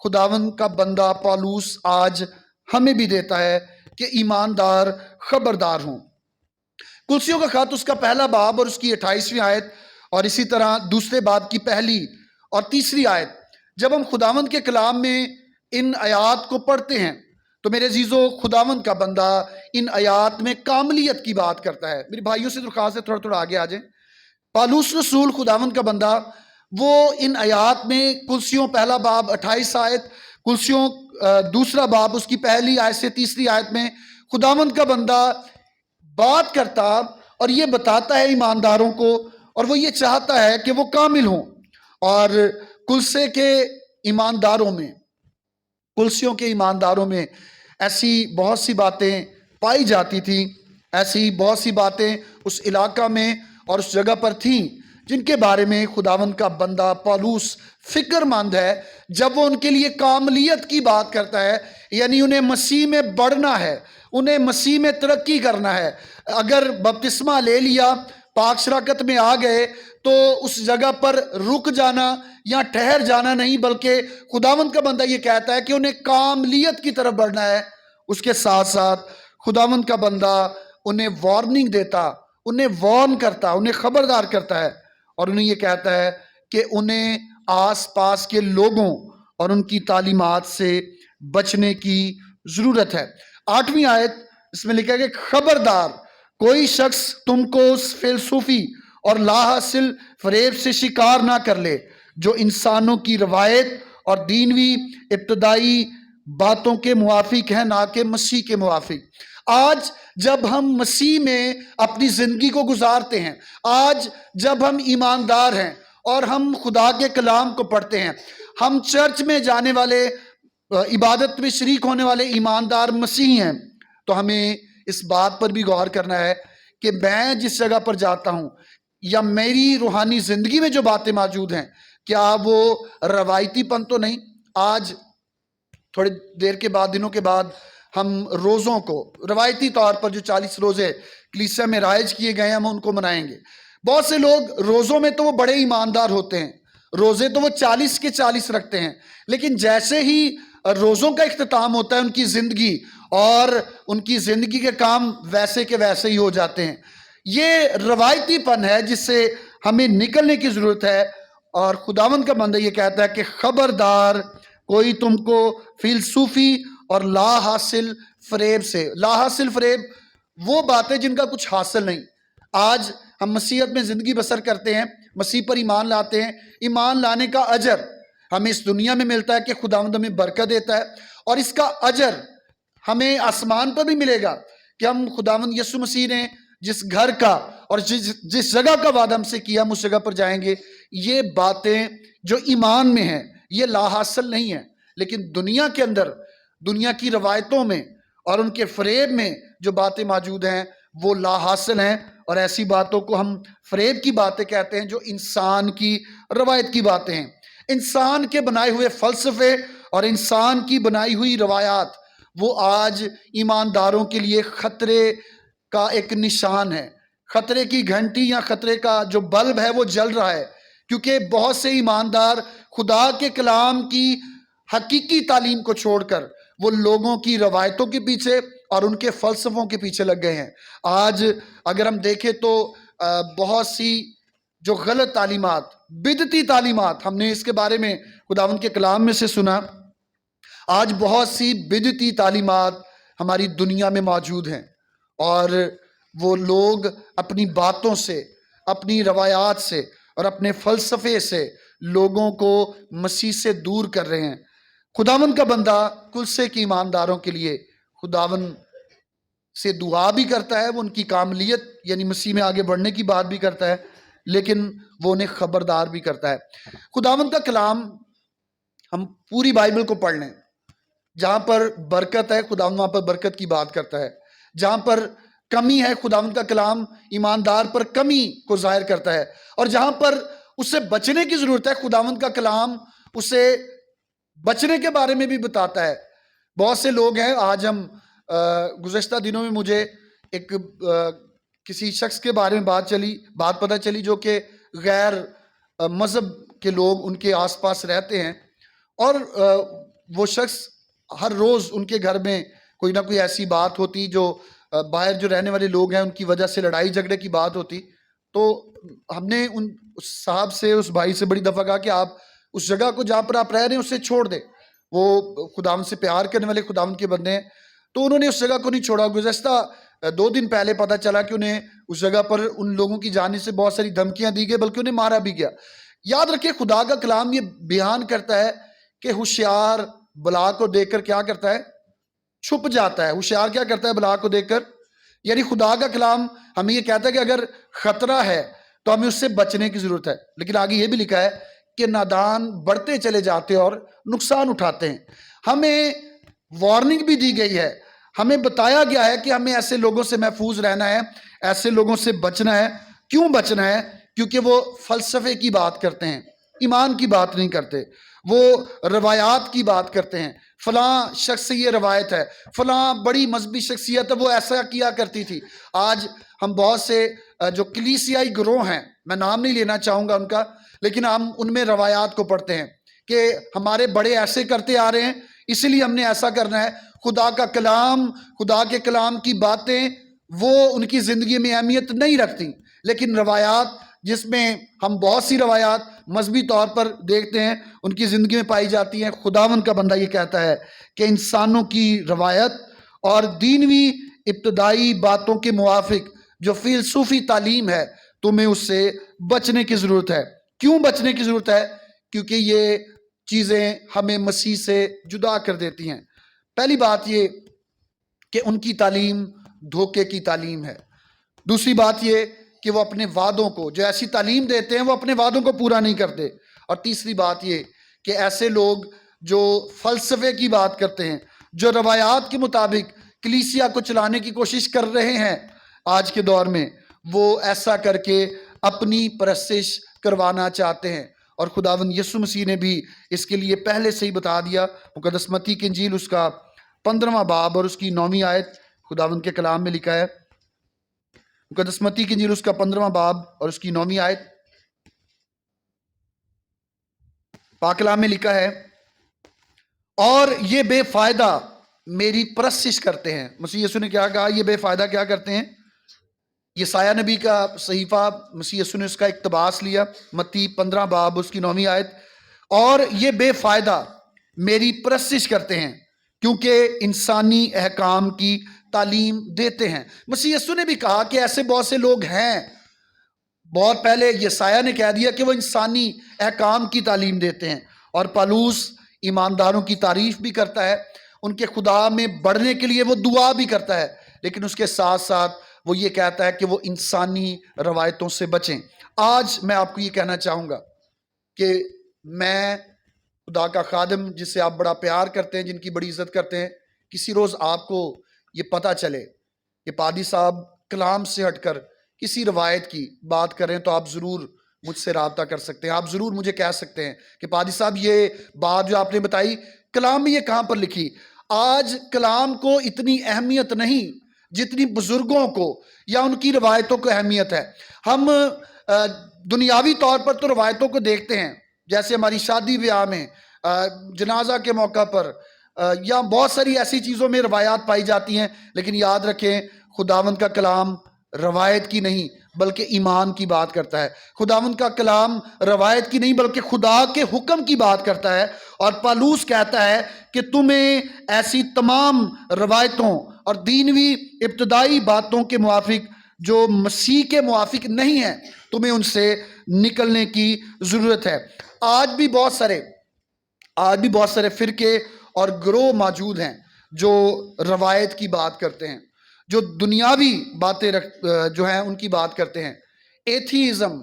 خداوند کا بندہ پالوس آج ہمیں بھی دیتا ہے کہ ایماندار خبردار ہوں۔ کلسیوں کا خط اس کا پہلا باب اور اس کی 28ویں آیت، اور اسی طرح دوسرے باب کی پہلی اور تیسری آیت، جب ہم خداوند کے کلام میں ان آیات کو پڑھتے ہیں تو میرے عزیزو، خداوند کا بندہ ان آیات میں کاملیت کی بات کرتا ہے۔ میرے بھائیوں سے درخواست ہے تھوڑا آگے آ جائیں۔ پالوس رسول، خداوند کا بندہ، وہ ان آیات میں کلسیوں پہلا باب 28 آیت، کلسیوں دوسرا باب اس کی پہلی آیت سے تیسری آیت میں خداوند کا بندہ بات کرتا اور یہ بتاتا ہے ایمانداروں کو، اور وہ یہ چاہتا ہے کہ وہ کامل ہوں۔ اور کلسے کے ایمانداروں میں، کلسیوں کے ایمانداروں میں ایسی بہت سی باتیں پائی جاتی تھیں، ایسی بہت سی باتیں اس علاقہ میں اور اس جگہ پر تھیں جن کے بارے میں خداوند کا بندہ پالوس فکر مند ہے جب وہ ان کے لیے کاملیت کی بات کرتا ہے، یعنی انہیں مسیح میں بڑھنا ہے، انہیں مسیح میں ترقی کرنا ہے۔ اگر بپتسمہ لے لیا، پاک شراکت میں آ گئے، تو اس جگہ پر رک جانا یا ٹھہر جانا نہیں، بلکہ خداوند کا بندہ یہ کہتا ہے کہ انہیں کاملیت کی طرف بڑھنا ہے۔ اس کے ساتھ ساتھ خداوند کا بندہ انہیں وارننگ دیتا، انہیں وارن کرتا، انہیں خبردار کرتا ہے، اور انہیں یہ کہتا ہے کہ انہیں آس پاس کے لوگوں اور ان کی تعلیمات سے بچنے کی ضرورت ہے۔ 8ویں آیت اس میں لکھا ہے کہ خبردار، کوئی شخص تم کو اس فلسفی اور لا حاصل فریب سے شکار نہ کر لے جو انسانوں کی روایت اور دینوی ابتدائی باتوں کے موافق ہے، نہ کہ مسیح کے موافق۔ آج جب ہم مسیح میں اپنی زندگی کو گزارتے ہیں، آج جب ہم ایماندار ہیں اور ہم خدا کے کلام کو پڑھتے ہیں، ہم چرچ میں جانے والے، عبادت میں شریک ہونے والے ایماندار مسیحی ہیں، تو ہمیں اس بات پر بھی غور کرنا ہے کہ میں جس جگہ پر جاتا ہوں یا میری روحانی زندگی میں جو باتیں موجود ہیں، کیا وہ روایتی پن تو نہیں؟ آج تھوڑی دیر کے بعد، دنوں کے بعد، ہم روزوں کو روایتی طور پر جو 40 روزے کلیسیا میں رائج کیے گئے ہیں، ہم ان کو منائیں گے۔ بہت سے لوگ روزوں میں تو وہ بڑے ایماندار ہوتے ہیں، روزے تو وہ 40 کے 40 رکھتے ہیں، لیکن جیسے ہی روزوں کا اختتام ہوتا ہے، ان کی زندگی اور ان کی زندگی کے کام ویسے کے ویسے ہی ہو جاتے ہیں۔ یہ روایتی پن ہے جس سے ہمیں نکلنے کی ضرورت ہے، اور خداوند کا بندہ یہ کہتا ہے کہ خبردار، کوئی تم کو فلسفی اور لا حاصل فریب سے، لا حاصل فریب وہ باتیں جن کا کچھ حاصل نہیں۔ آج ہم مسیحیت میں زندگی بسر کرتے ہیں، مسیح پر ایمان لاتے ہیں، ایمان لانے کا اجر ہمیں اس دنیا میں ملتا ہے کہ خداوند ہمیں برکت دیتا ہے، اور اس کا اجر ہمیں آسمان پر بھی ملے گا کہ ہم خداوند یسوع مسیح نے جس گھر کا اور جس جگہ کا وعدہ ہم سے کیا، ہم اس جگہ پر جائیں گے۔ یہ باتیں جو ایمان میں ہیں یہ لا حاصل نہیں ہیں، لیکن دنیا کے اندر، دنیا کی روایتوں میں اور ان کے فریب میں جو باتیں موجود ہیں وہ لا حاصل ہیں، اور ایسی باتوں کو ہم فریب کی باتیں کہتے ہیں جو انسان کی روایت کی باتیں ہیں۔ انسان کے بنائے ہوئے فلسفے اور انسان کی بنائی ہوئی روایات وہ آج ایمانداروں کے لیے خطرے کا ایک نشان ہے۔ خطرے کی گھنٹی یا خطرے کا جو بلب ہے وہ جل رہا ہے، کیونکہ بہت سے ایماندار خدا کے کلام کی حقیقی تعلیم کو چھوڑ کر وہ لوگوں کی روایتوں کے پیچھے اور ان کے فلسفوں کے پیچھے لگ گئے ہیں۔ آج اگر ہم دیکھیں تو بہت سی جو غلط تعلیمات، بدعتی تعلیمات، ہم نے اس کے بارے میں خداوند کے کلام میں سے سنا۔ آج بہت سی بدعتی تعلیمات ہماری دنیا میں موجود ہیں، اور وہ لوگ اپنی باتوں سے، اپنی روایات سے اور اپنے فلسفے سے لوگوں کو مسیح سے دور کر رہے ہیں۔ خداوند کا بندہ کلسے کی ایمانداروں کے لیے خداوند سے دعا بھی کرتا ہے، وہ ان کی کاملیت یعنی مسیح میں آگے بڑھنے کی بات بھی کرتا ہے، لیکن وہ انہیں خبردار بھی کرتا ہے۔ خداوند کا کلام، ہم پوری بائبل کو پڑھ لیں، جہاں پر برکت ہے خداوند وہاں پر برکت کی بات کرتا ہے، جہاں پر کمی ہے خداوند کا کلام ایماندار پر کمی کو ظاہر کرتا ہے، اور جہاں پر اسے بچنے کی ضرورت ہے خداوند کا کلام اسے بچنے کے بارے میں بھی بتاتا ہے۔ بہت سے لوگ ہیں، آج ہم گزشتہ دنوں میں مجھے ایک کسی شخص کے بارے میں بات پتہ چلی جو کہ غیر مذہب کے لوگ ان کے آس پاس رہتے ہیں، اور وہ شخص ہر روز ان کے گھر میں کوئی نہ کوئی ایسی بات ہوتی جو باہر جو رہنے والے لوگ ہیں ان کی وجہ سے لڑائی جھگڑے کی بات ہوتی. تو ہم نے اس صاحب سے, اس بھائی سے بڑی دفعہ کہا کہ آپ اس جگہ کو جہاں پر آپ رہ رہے ہیں اسے چھوڑ دیں. وہ خداوند سے پیار کرنے والے خداوند کے بندے ہیں, تو انہوں نے اس جگہ کو نہیں چھوڑا. گزشتہ 2 دن پہلے پتہ چلا کہ انہیں اس جگہ پر ان لوگوں کی جانب سے بہت ساری دھمکیاں دی گئی, بلکہ انہیں مارا بھی گیا. یاد رکھیں خدا کا کلام یہ بیان کرتا ہے کہ ہوشیار بلا کو دیکھ کر کیا کرتا ہے, چھپ جاتا ہے. ہوشیار کیا کرتا ہے بلا کو دیکھ کر, یعنی خدا کا کلام ہمیں یہ کہتا ہے کہ اگر خطرہ ہے تو ہمیں اس سے بچنے کی ضرورت ہے. لیکن آگے یہ بھی لکھا ہے کہ نادان بڑھتے چلے جاتے اور نقصان اٹھاتے ہیں. ہمیں وارننگ بھی دی گئی ہے, ہمیں بتایا گیا ہے کہ ہمیں ایسے لوگوں سے محفوظ رہنا ہے, ایسے لوگوں سے بچنا ہے. کیوں بچنا ہے؟ کیونکہ وہ فلسفے کی بات کرتے ہیں, ایمان کی بات نہیں کرتے. وہ روایات کی بات کرتے ہیں, فلاں شخص سے یہ روایت ہے, فلاں بڑی مذہبی شخصیت ہے وہ ایسا کیا کرتی تھی. آج ہم بہت سے جو کلیسیائی گروہ ہیں, میں نام نہیں لینا چاہوں گا ان کا, لیکن ہم ان میں روایات کو پڑھتے ہیں کہ ہمارے بڑے ایسے کرتے آ رہے ہیں اسی لیے ہم نے ایسا کرنا ہے. خدا کا کلام, خدا کے کلام کی باتیں وہ ان کی زندگی میں اہمیت نہیں رکھتی. لیکن روایات, جس میں ہم بہت سی روایات مذہبی طور پر دیکھتے ہیں ان کی زندگی میں پائی جاتی ہیں. خداوند کا بندہ یہ کہتا ہے کہ انسانوں کی روایت اور دینوی ابتدائی باتوں کے موافق جو فلسفی تعلیم ہے تمہیں اس سے بچنے کی ضرورت ہے. کیوں بچنے کی ضرورت ہے؟ کیونکہ یہ چیزیں ہمیں مسیح سے جدا کر دیتی ہیں. پہلی بات یہ کہ ان کی تعلیم دھوکے کی تعلیم ہے. دوسری بات یہ کہ وہ اپنے وعدوں کو, جو ایسی تعلیم دیتے ہیں وہ اپنے وعدوں کو پورا نہیں کرتے. اور تیسری بات یہ کہ ایسے لوگ جو فلسفے کی بات کرتے ہیں, جو روایات کے مطابق کلیسیا کو چلانے کی کوشش کر رہے ہیں آج کے دور میں, وہ ایسا کر کے اپنی پرستش کروانا چاہتے ہیں. اور خداوند یسوع مسیح نے بھی اس کے لیے پہلے سے ہی بتا دیا. مقدس متی کی انجیل اس کا 15واں باب اور اس کی 9ویں آیت خداوند کے کلام میں لکھا ہے. مقدس متی کی انجیل اس کا 15واں باب اور اس کی 9ویں آیت پاک کلام میں لکھا ہے, اور یہ بے فائدہ میری پرستش کرتے ہیں. مسیح یسوع نے کیا کہا؟ یہ بے فائدہ کیا کرتے ہیں؟ یسایہ نبی کا صحیفہ مسیح یسوع نے اس کا اقتباس لیا, متی 15 باب اس کی 9ویں آیت, اور یہ بے فائدہ میری پرستش کرتے ہیں کیونکہ انسانی احکام کی تعلیم دیتے ہیں. مسیح یسوع نے بھی کہا کہ ایسے بہت سے لوگ ہیں. بہت پہلے یسایہ نے کہہ دیا کہ وہ انسانی احکام کی تعلیم دیتے ہیں, اور پالوس ایمانداروں کی تعریف بھی کرتا ہے, ان کے خدا میں بڑھنے کے لیے وہ دعا بھی کرتا ہے, لیکن اس کے ساتھ ساتھ وہ یہ کہتا ہے کہ وہ انسانی روایتوں سے بچیں. آج میں آپ کو یہ کہنا چاہوں گا کہ میں خدا کا خادم جس سے آپ بڑا پیار کرتے ہیں, جن کی بڑی عزت کرتے ہیں, کسی روز آپ کو یہ پتہ چلے کہ پادری صاحب کلام سے ہٹ کر کسی روایت کی بات کریں تو آپ ضرور مجھ سے رابطہ کر سکتے ہیں. آپ ضرور مجھے کہہ سکتے ہیں کہ پادری صاحب یہ بات جو آپ نے بتائی کلام میں یہ کہاں پر لکھی؟ آج کلام کو اتنی اہمیت نہیں جتنی بزرگوں کو یا ان کی روایتوں کو اہمیت ہے. ہم دنیاوی طور پر تو روایتوں کو دیکھتے ہیں, جیسے ہماری شادی بیاہ میں, جنازہ کے موقع پر, یا بہت ساری ایسی چیزوں میں روایات پائی جاتی ہیں. لیکن یاد رکھیں خداوند کا کلام روایت کی نہیں بلکہ ایمان کی بات کرتا ہے. خداوند کا کلام روایت کی نہیں بلکہ خدا کے حکم کی بات کرتا ہے. اور پالوس کہتا ہے کہ تمہیں ایسی تمام روایتوں اور دینوی ابتدائی باتوں کے موافق جو مسیح کے موافق نہیں ہیں, تمہیں ان سے نکلنے کی ضرورت ہے. آج بھی بہت سارے فرقے اور گروہ موجود ہیں جو روایت کی بات کرتے ہیں, جو دنیاوی باتیں جو ہیں ان کی بات کرتے ہیں. ایتھیزم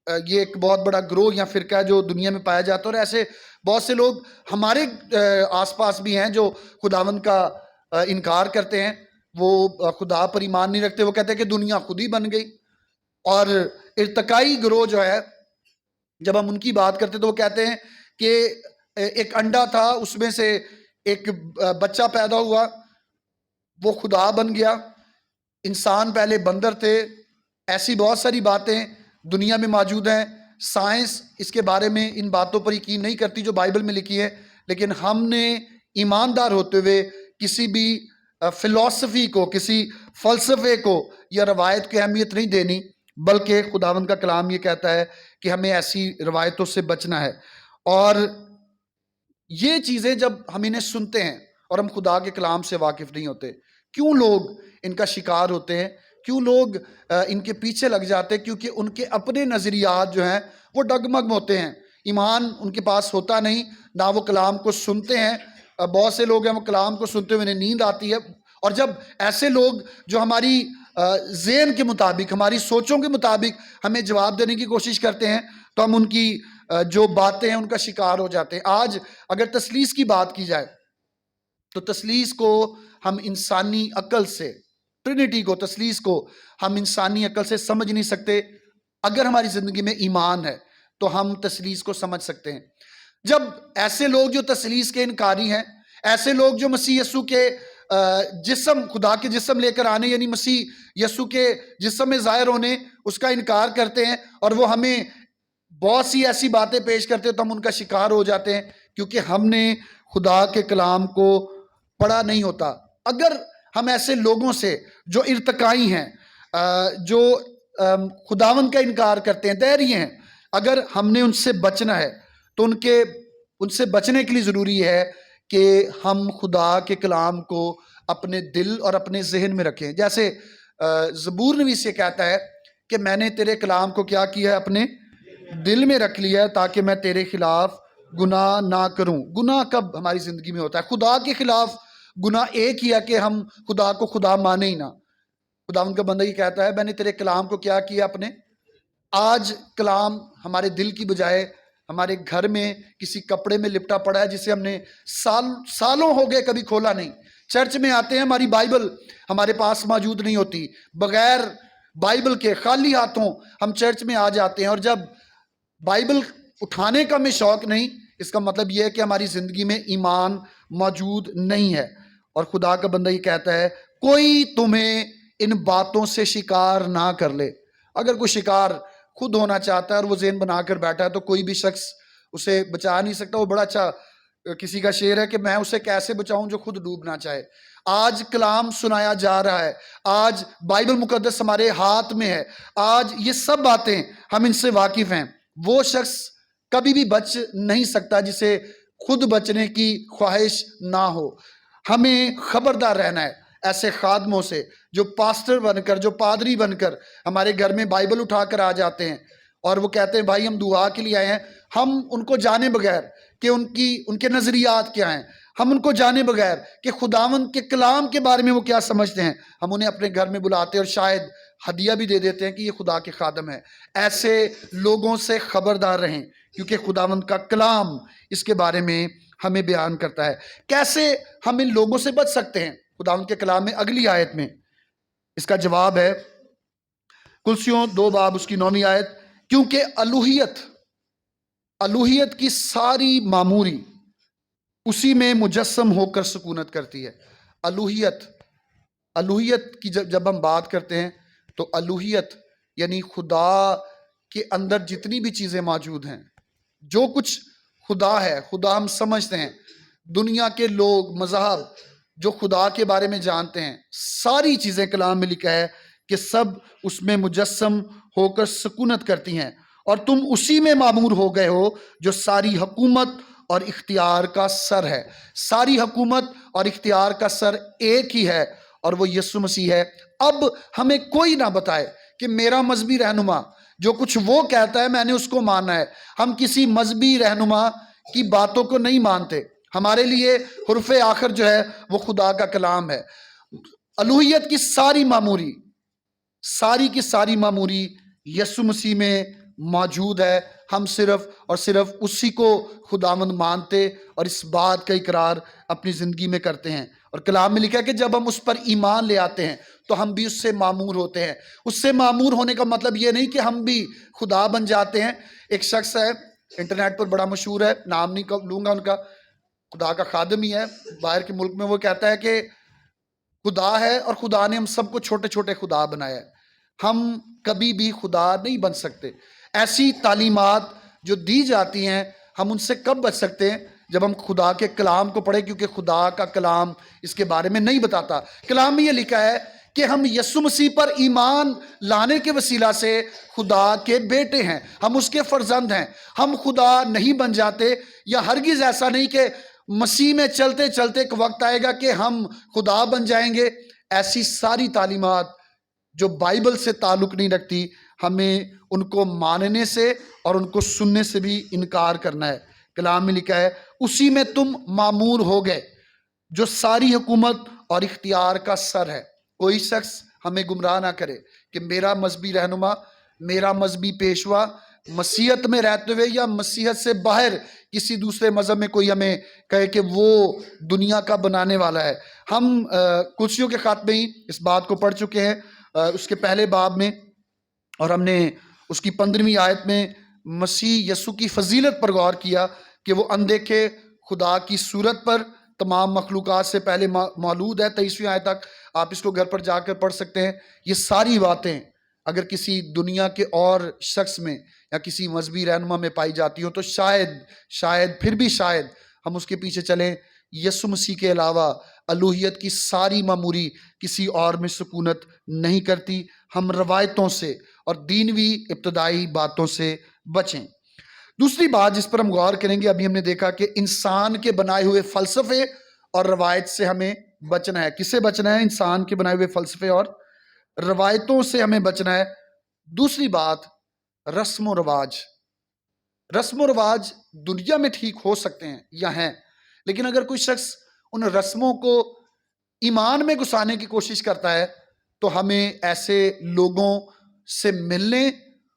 یہ ایک بہت بڑا گروہ یا فرقہ ہے جو دنیا میں پایا جاتا ہے, اور ایسے بہت سے لوگ ہمارے آس پاس بھی ہیں جو خداوند کا انکار کرتے ہیں. وہ خدا پر ایمان نہیں رکھتے, وہ کہتے ہیں کہ دنیا خود ہی بن گئی. اور ارتقائی گروہ جو ہے, جب ہم ان کی بات کرتے تو وہ کہتے ہیں کہ ایک انڈا تھا, اس میں سے ایک بچہ پیدا ہوا, وہ خدا بن گیا, انسان پہلے بندر تھے. ایسی بہت ساری باتیں دنیا میں موجود ہیں. سائنس اس کے بارے میں ان باتوں پر یقین نہیں کرتی جو بائبل میں لکھی ہے, لیکن ہم نے ایماندار ہوتے ہوئے کسی بھی فلسفی کو، کسی فلسفے کو یا روایت کی اہمیت نہیں دینی، بلکہ خداوند کا کلام یہ کہتا ہے کہ ہمیں ایسی روایتوں سے بچنا ہے۔ اور یہ چیزیں جب ہم انہیں سنتے ہیں اور ہم خدا کے کلام سے واقف نہیں ہوتے، کیوں لوگ ان کا شکار ہوتے ہیں، کیوں لوگ ان کے پیچھے لگ جاتے ہیں؟ کیونکہ ان کے اپنے نظریات جو ہیں وہ ڈگمگ ہوتے ہیں، ایمان ان کے پاس ہوتا نہیں، نہ وہ کلام کو سنتے ہیں۔ بہت سے لوگ ہیں وہ کلام کو سنتے ہوئے انہیں نیند آتی ہے، اور جب ایسے لوگ جو ہماری ذہن کے مطابق، ہماری سوچوں کے مطابق ہمیں جواب دینے کی کوشش کرتے ہیں تو ہم ان کی جو باتیں ہیں ان کا شکار ہو جاتے ہیں۔ آج اگر تثلیث کی بات کی جائے تو تثلیث کو ہم انسانی عقل سے، ٹرینٹی کو، تثلیث کو ہم انسانی عقل سے سمجھ نہیں سکتے۔ اگر ہماری زندگی میں ایمان ہے تو ہم تثلیث کو سمجھ سکتے ہیں۔ جب ایسے لوگ جو تثلیث کے انکاری ہیں، ایسے لوگ جو مسیح یسوع کے جسم، خدا کے جسم لے کر آنے، یعنی مسیح یسوع کے جسم میں ظاہر ہونے، اس کا انکار کرتے ہیں، اور وہ ہمیں بہت سی ایسی باتیں پیش کرتے ہیں تو ہم ان کا شکار ہو جاتے ہیں، کیونکہ ہم نے خدا کے کلام کو پڑھا نہیں ہوتا۔ اگر ہم ایسے لوگوں سے جو ارتقائی ہیں، جو خداوند کا انکار کرتے ہیں، دہری ہیں، اگر ہم نے ان سے بچنا ہے تو ان سے بچنے کے لیے ضروری ہے کہ ہم خدا کے کلام کو اپنے دل اور اپنے ذہن میں رکھیں۔ جیسے زبور نویس یہ کہتا ہے کہ میں نے تیرے کلام کو کیا کیا ہے، اپنے دل میں رکھ لیا ہے، تاکہ میں تیرے خلاف گناہ نہ کروں۔ گناہ کب ہماری زندگی میں ہوتا ہے؟ خدا کے خلاف گناہ ایک ہی ہے کہ ہم خدا کو خدا مانے ہی نہ۔ خداوند کا بندہ یہ کہتا ہے میں نے تیرے کلام کو کیا کیا اپنے۔ آج کلام ہمارے دل کی بجائے ہمارے گھر میں کسی کپڑے میں لپٹا پڑا ہے، جسے ہم نے سالوں ہو گئے کبھی کھولا نہیں۔ چرچ میں آتے ہیں، ہماری بائبل ہمارے پاس موجود نہیں ہوتی، بغیر بائبل کے خالی ہاتھوں ہم چرچ میں آ جاتے ہیں، اور جب بائبل اٹھانے کا ہمیں شوق نہیں، اس کا مطلب یہ ہے کہ ہماری زندگی میں ایمان موجود نہیں ہے۔ اور خدا کا بندہ یہ کہتا ہے کوئی تمہیں ان باتوں سے شکار نہ کر لے۔ اگر کوئی شکار خود ہونا چاہتا ہے اور وہ ذہن بنا کر بیٹھا ہے تو کوئی بھی شخص اسے بچا نہیں سکتا۔ وہ بڑا اچھا کسی کا شعر ہے کہ میں اسے کیسے بچاؤں جو خود ڈوبنا چاہے۔ آج کلام سنایا جا رہا ہے، آج بائبل مقدس ہمارے ہاتھ میں ہے، آج یہ سب باتیں ہم ان سے واقف ہیں۔ وہ شخص کبھی بھی بچ نہیں سکتا جسے خود بچنے کی خواہش نہ ہو۔ ہمیں خبردار رہنا ہے ایسے خادموں سے جو پاسٹر بن کر، جو پادری بن کر ہمارے گھر میں بائبل اٹھا کر آ جاتے ہیں اور وہ کہتے ہیں بھائی ہم دعا کے لیے آئے ہیں۔ ہم ان کو جانے بغیر کہ ان کے نظریات کیا ہیں، ہم ان کو جانے بغیر کہ خداوند کے کلام کے بارے میں وہ کیا سمجھتے ہیں، ہم انہیں اپنے گھر میں بلاتے ہیں اور شاید ہدیہ بھی دے دیتے ہیں کہ یہ خدا کے خادم ہے۔ ایسے لوگوں سے خبردار رہیں، کیونکہ خداوند کا کلام اس کے بارے میں ہمیں بیان کرتا ہے۔ کیسے ہم ان لوگوں سے بچ سکتے ہیں؟ خداوند کے کلام میں اگلی آیت میں اس کا جواب ہے، کلسیوں 2 باب اس کی 9ویں آیت، کیونکہ الوہیت کی ساری معموری اسی میں مجسم ہو کر سکونت کرتی ہے۔ الوہیت کی جب ہم بات کرتے ہیں تو الوہیت یعنی خدا کے اندر جتنی بھی چیزیں موجود ہیں، جو کچھ خدا ہے، خدا ہم سمجھتے ہیں، دنیا کے لوگ، مذہب جو خدا کے بارے میں جانتے ہیں، ساری چیزیں کلام میں لکھا ہے کہ سب اس میں مجسم ہو کر سکونت کرتی ہیں، اور تم اسی میں معمور ہو گئے ہو جو ساری حکومت اور اختیار کا سر ہے۔ ساری حکومت اور اختیار کا سر ایک ہی ہے اور وہ یسوع مسیح ہے۔ اب ہمیں کوئی نہ بتائے کہ میرا مذہبی رہنما جو کچھ وہ کہتا ہے میں نے اس کو ماننا ہے۔ ہم کسی مذہبی رہنما کی باتوں کو نہیں مانتے۔ ہمارے لیے حرف آخر جو ہے وہ خدا کا کلام ہے۔ الوہیت کی ساری معموری، ساری کی ساری معموری یسوع مسیح میں موجود ہے۔ ہم صرف اور صرف اسی کو خداوند مانتے اور اس بات کا اقرار اپنی زندگی میں کرتے ہیں۔ اور کلام میں لکھا ہے کہ جب ہم اس پر ایمان لے آتے ہیں تو ہم بھی اس سے معمور ہوتے ہیں۔ اس سے معمور ہونے کا مطلب یہ نہیں کہ ہم بھی خدا بن جاتے ہیں۔ ایک شخص ہے انٹرنیٹ پر بڑا مشہور ہے، نام نہیں لوں گا ان کا، خدا کا خادم ہی ہے باہر کے ملک میں، وہ کہتا ہے کہ خدا ہے اور خدا نے ہم سب کو چھوٹے چھوٹے خدا بنایا ہے، ہم کبھی بھی خدا نہیں بن سکتے۔ ایسی تعلیمات جو دی جاتی ہیں ہم ان سے کب بچ سکتے ہیں؟ جب ہم خدا کے کلام کو پڑھیں، کیونکہ خدا کا کلام اس کے بارے میں نہیں بتاتا۔ کلام میں یہ لکھا ہے کہ ہم یسوع مسیح پر ایمان لانے کے وسیلہ سے خدا کے بیٹے ہیں، ہم اس کے فرزند ہیں۔ ہم خدا نہیں بن جاتے، یا ہرگز ایسا نہیں کہ مسیح میں چلتے چلتے ایک وقت آئے گا کہ ہم خدا بن جائیں گے۔ ایسی ساری تعلیمات جو بائبل سے تعلق نہیں رکھتی، ہمیں ان کو ماننے سے اور ان کو سننے سے بھی انکار کرنا ہے۔ کلام میں لکھا ہے اسی میں تم معمور ہو گئے جو ساری حکومت اور اختیار کا سر ہے۔ کوئی شخص ہمیں گمراہ نہ کرے کہ میرا مذہبی رہنما، میرا مذہبی پیشوا مسیحت میں رہتے ہوئے یا مسیحت سے باہر کسی دوسرے مذہب میں کوئی ہمیں کہے کہ وہ دنیا کا بنانے والا ہے۔ ہم کرسیوں کے خاتمے ہی اس بات کو پڑھ چکے ہیں، اس کے پہلے باب میں، اور ہم نے اس کی 15ویں آیت میں مسیح یسوع کی فضیلت پر غور کیا کہ وہ اندیکھے خدا کی صورت پر تمام مخلوقات سے پہلے مولود ہے۔ 23ویں آیت تک آپ اس کو گھر پر جا کر پڑھ سکتے ہیں۔ یہ ساری باتیں اگر کسی دنیا کے اور شخص میں یا کسی مذہبی رہنما میں پائی جاتی ہوں تو شاید پھر بھی شاید ہم اس کے پیچھے چلیں۔ یسوع مسیح کے علاوہ الوہیت کی ساری معموری کسی اور میں سکونت نہیں کرتی۔ ہم روایتوں سے اور دینوی ابتدائی باتوں سے بچیں۔ دوسری بات جس پر ہم غور کریں گے، ابھی ہم نے دیکھا کہ انسان کے بنائے ہوئے فلسفے اور روایت سے ہمیں بچنا ہے۔ کسے بچنا ہے؟ انسان کے بنائے ہوئے فلسفے اور روایتوں سے ہمیں بچنا ہے۔ دوسری بات، رسم و رواج۔ رسم و رواج دنیا میں ٹھیک ہو سکتے ہیں یا ہیں، لیکن اگر کوئی شخص ان رسموں کو ایمان میں گھسانے کی کوشش کرتا ہے تو ہمیں ایسے لوگوں سے ملنے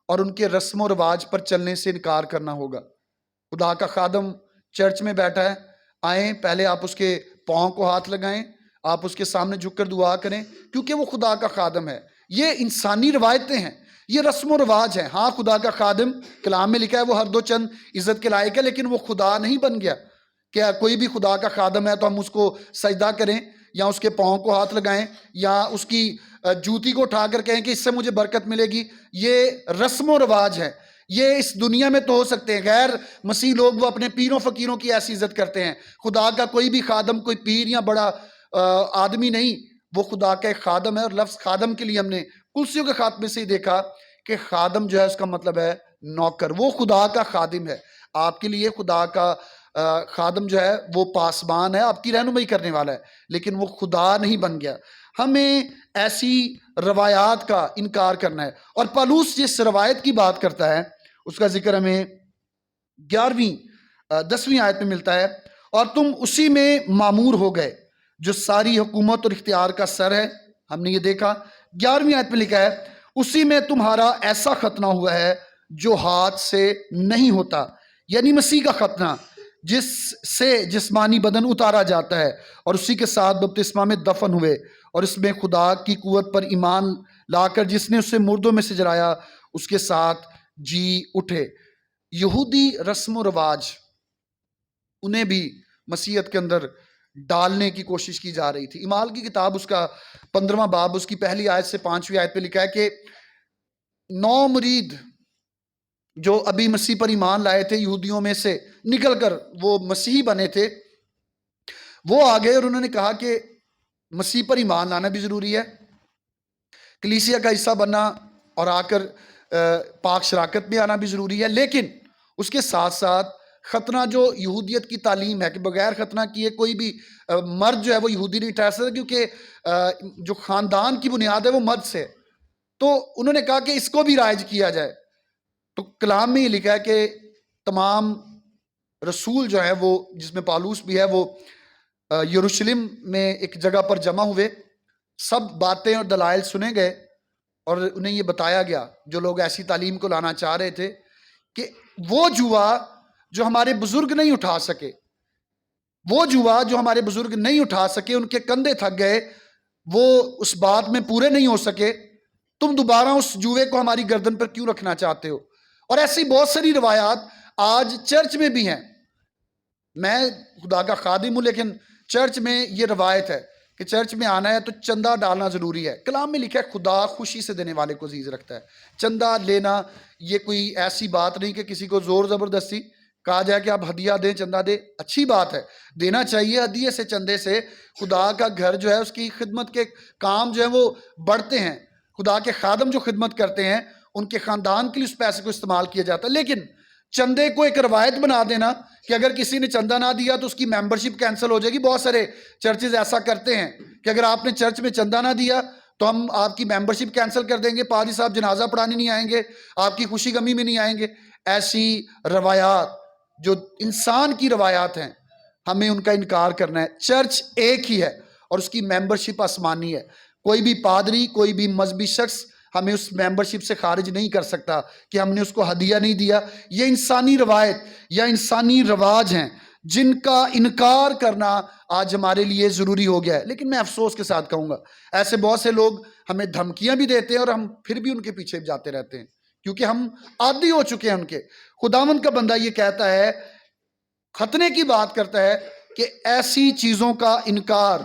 اور ان کے رسم و رواج پر چلنے سے انکار کرنا ہوگا۔ خدا کا خادم چرچ میں بیٹھا ہے، آئیں پہلے آپ اس کے پاؤں کو ہاتھ لگائیں، آپ اس کے سامنے جھک کر دعا کریں، کیونکہ وہ خدا کا خادم ہے۔ یہ انسانی روایتیں ہیں، یہ رسم و رواج ہیں۔ ہاں، خدا کا خادم کلام میں لکھا ہے وہ ہر دو چند عزت کے لائق ہے، لیکن وہ خدا نہیں بن گیا۔ کیا کوئی بھی خدا کا خادم ہے تو ہم اس کو سجدہ کریں یا اس کے پاؤں کو ہاتھ لگائیں یا اس کی جوتی کو اٹھا کر کہیں کہ اس سے مجھے برکت ملے گی؟ یہ رسم و رواج ہے۔ یہ اس دنیا میں تو ہو سکتے ہیں، غیر مسیح لوگ وہ اپنے پیروں فقیروں کی ایسی عزت کرتے ہیں۔ خدا کا کوئی بھی خادم کوئی پیر یا بڑا آدمی نہیں، وہ خدا کا ایک خادم ہے۔ اور لفظ خادم کے لیے ہم نے کلسیوں کے خاتمے سے ہی دیکھا کہ خادم جو ہے اس کا مطلب ہے نوکر۔ وہ خدا کا خادم ہے۔ آپ کے لیے خدا کا خادم جو ہے وہ پاسبان ہے، آپ کی رہنمائی کرنے والا ہے، لیکن وہ خدا نہیں بن گیا۔ ہمیں ایسی روایات کا انکار کرنا ہے۔ اور پالوس جس روایت کی بات کرتا ہے اس کا ذکر ہمیں 10ویں آیت میں ملتا ہے، اور تم اسی میں معمور ہو گئے جو ساری حکومت اور اختیار کا سر ہے۔ ہم نے یہ دیکھا 11ویں آیت میں لکھا ہے اسی میں تمہارا ایسا ختنہ ہوا ہے جو ہاتھ سے نہیں ہوتا، یعنی مسیح کا ختنہ جس سے جسمانی بدن اتارا جاتا ہے، اور اسی کے ساتھ بپتسمہ میں دفن ہوئے، اور اس میں خدا کی قوت پر ایمان لا کر جس نے اسے مردوں میں سے جلایا اس کے ساتھ جی اٹھے۔ یہودی رسم و رواج انہیں بھی مسیحیت کے اندر ڈالنے کی کوشش کی جا رہی تھی۔ اعمال کی کتاب اس کا 15واں باب اس کی پہلی آیت سے 5ویں آیت پہ لکھا ہے کہ 9 مرید جو ابھی مسیح پر ایمان لائے تھے یہودیوں میں سے نکل کر وہ مسیحی بنے تھے، وہ آگے اور انہوں نے کہا کہ مسیح پر ایمان لانا بھی ضروری ہے، کلیسیا کا حصہ بننا اور آ کر پاک شراکت میں آنا بھی ضروری ہے، لیکن اس کے ساتھ ساتھ ختنہ جو یہودیت کی تعلیم ہے کہ بغیر ختنہ کیے کوئی بھی مرد جو ہے وہ یہودی نہیں ٹھہر سکتا، کیونکہ جو خاندان کی بنیاد ہے وہ مرد سے، تو انہوں نے کہا کہ اس کو بھی رائج کیا جائے۔ تو کلام میں یہ لکھا ہے کہ تمام رسول جو ہے وہ، جس میں پالوس بھی ہے، وہ یروشلم میں ایک جگہ پر جمع ہوئے، سب باتیں اور دلائل سنے گئے، اور انہیں یہ بتایا گیا جو لوگ ایسی تعلیم کو لانا چاہ رہے تھے کہ وہ جوا جو ہمارے بزرگ نہیں اٹھا سکے، وہ جوا جو ہمارے بزرگ نہیں اٹھا سکے، ان کے کندھے تھک گئے، وہ اس بات میں پورے نہیں ہو سکے، تم دوبارہ اس جوے کو ہماری گردن پر کیوں رکھنا چاہتے ہو؟ اور ایسی بہت ساری روایات آج چرچ میں بھی ہیں۔ میں خدا کا خادم ہوں، لیکن چرچ میں یہ روایت ہے کہ چرچ میں آنا ہے تو چندہ ڈالنا ضروری ہے۔ کلام میں لکھا ہے خدا خوشی سے دینے والے کو عزیز رکھتا ہے۔ چندہ لینا یہ کوئی ایسی بات نہیں کہ کسی کو زور زبردستی کہا جائے کہ آپ ہدیہ دیں، چندہ دیں، اچھی بات ہے، دینا چاہیے۔ ہدیے سے، چندے سے خدا کا گھر جو ہے اس کی خدمت کے کام جو ہے وہ بڑھتے ہیں۔ خدا کے خادم جو خدمت کرتے ہیں ان کے خاندان کے لیے اس پیسے کو استعمال کیا جاتا ہے۔ لیکن چندے کو ایک روایت بنا دینا کہ اگر کسی نے چندہ نہ دیا تو اس کی ممبرشپ کینسل ہو جائے گی۔ بہت سارے چرچز ایسا کرتے ہیں کہ اگر آپ نے چرچ میں چندہ نہ دیا تو ہم آپ کی ممبرشپ کینسل کر دیں گے، پادری صاحب جنازہ پڑھانے نہیں آئیں گے، آپ کی خوشی غمی میں نہیں آئیں گے۔ ایسی روایات جو انسان کی روایات ہیں ہمیں ان کا انکار کرنا ہے۔ چرچ ایک ہی ہے اور اس کی ممبرشپ آسمانی ہے۔ کوئی بھی پادری، کوئی بھی مذہبی شخص ہمیں اس ممبرشپ سے خارج نہیں کر سکتا کہ ہم نے اس کو ہدیہ نہیں دیا۔ یہ انسانی روایت یا انسانی رواج ہیں جن کا انکار کرنا آج ہمارے لیے ضروری ہو گیا ہے۔ لیکن میں افسوس کے ساتھ کہوں گا ایسے بہت سے لوگ ہمیں دھمکیاں بھی دیتے ہیں اور ہم پھر بھی ان کے پیچھے جاتے رہتے ہیں کیونکہ ہم عادی ہو چکے ہیں ان کے۔ خداوند کا بندہ یہ کہتا ہے، ختنے کی بات کرتا ہے کہ ایسی چیزوں کا انکار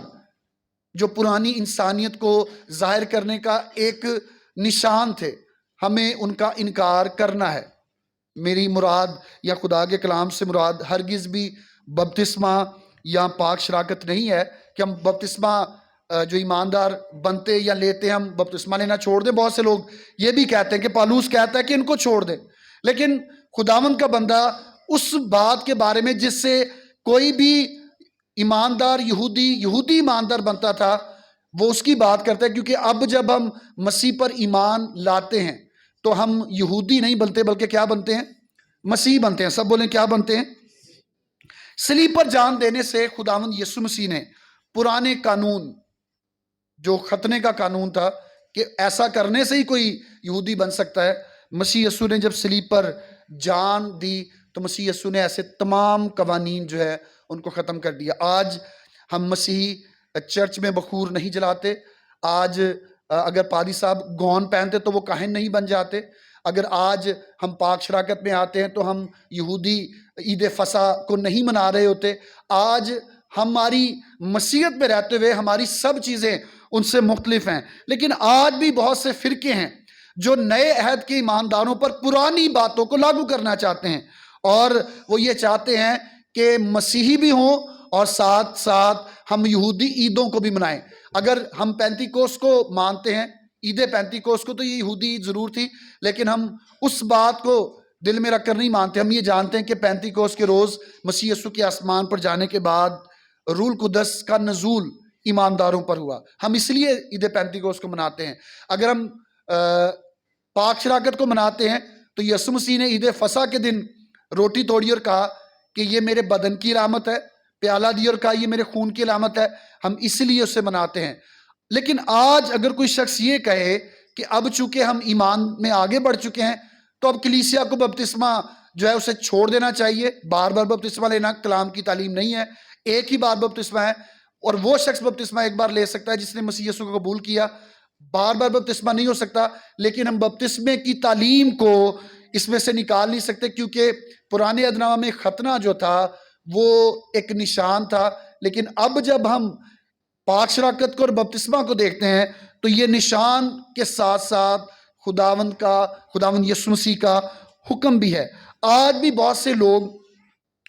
جو پرانی انسانیت کو ظاہر کرنے کا ایک نشان تھے، ہمیں ان کا انکار کرنا ہے۔ میری مراد یا خدا کے کلام سے مراد ہرگز بھی بپتسمہ یا پاک شراکت نہیں ہے کہ ہم بپتسمہ جو ایماندار بنتے یا لیتے ہم بپتسمہ لینا چھوڑ دیں۔ بہت سے لوگ یہ بھی کہتے ہیں کہ پالوس کہتا ہے کہ ان کو چھوڑ دیں، لیکن خداوند کا بندہ اس بات کے بارے میں جس سے کوئی بھی ایماندار یہودی ایماندار بنتا تھا وہ اس کی بات کرتا ہے، کیونکہ اب جب ہم مسیح پر ایمان لاتے ہیں تو ہم یہودی نہیں بنتے بلکہ کیا بنتے ہیں؟ مسیح بنتے ہیں۔ سب بولیں کیا بنتے ہیں؟ صلیب پر جان دینے سے خداوند یسوع مسیح نے پرانے قانون جو ختنے کا قانون تھا کہ ایسا کرنے سے ہی کوئی یہودی بن سکتا ہے، مسیح یسوع نے جب صلیب پر جان دی تو مسیح یسوع نے ایسے تمام قوانین جو ہے ان کو ختم کر دیا۔ آج ہم مسیحی چرچ میں بخور نہیں جلاتے۔ آج اگر پادری صاحب گون پہنتے تو وہ کاہن نہیں بن جاتے۔ اگر آج ہم پاک شراکت میں آتے ہیں تو ہم یہودی عید فصح کو نہیں منا رہے ہوتے۔ آج ہماری مسیحیت میں رہتے ہوئے ہماری سب چیزیں ان سے مختلف ہیں، لیکن آج بھی بہت سے فرقے ہیں جو نئے عہد کے ایمانداروں پر پرانی باتوں کو لاگو کرنا چاہتے ہیں، اور وہ یہ چاہتے ہیں کہ مسیحی بھی ہوں اور ساتھ ساتھ ہم یہودی عیدوں کو بھی منائیں۔ اگر ہم پینتیکوس کو مانتے ہیں، عید پینتیکوس کو، تو یہ یہودی ضرور تھی، لیکن ہم اس بات کو دل میں رکھ کر نہیں مانتے۔ ہم یہ جانتے ہیں کہ پینتیکوس کے روز مسیح یسوع کے آسمان پر جانے کے بعد روح القدس کا نزول ایمانداروں پر ہوا۔ ہم اس لیے عید پینتیکوس کو مناتے ہیں۔ اگر ہم پاک شراکت کو مناتے ہیں تو یسوع مسیح نے عید فصح کے دن روٹی توڑی اور کہا کہ یہ میرے بدن کی علامت ہے، پیالہ دی اور کہا یہ میرے خون کی علامت ہے۔ ہم اس لیے اسے مناتے ہیں۔ لیکن آج اگر کوئی شخص یہ کہے کہ اب چونکہ ہم ایمان میں آگے بڑھ چکے ہیں تو اب کلیسیا کو بپتسمہ جو ہے اسے چھوڑ دینا چاہیے، بار بار بپتسمہ لینا کلام کی تعلیم نہیں ہے، ایک ہی بار بپتسمہ ہے، اور وہ شخص بپتسمہ ایک بار لے سکتا ہے جس نے مسیح یسوع کو قبول کیا۔ بار بار بپتسمہ نہیں ہو سکتا، لیکن ہم بپتسمے کی تعلیم کو اس میں سے نکال نہیں سکتے، کیونکہ پرانے عہد نامہ میں ختنہ جو تھا وہ ایک نشان تھا، لیکن اب جب ہم پاک شراکت کو اور بپتسمہ کو دیکھتے ہیں تو یہ نشان کے ساتھ ساتھ خداوند یسوع مسیح کا حکم بھی ہے۔ آج بھی بہت سے لوگ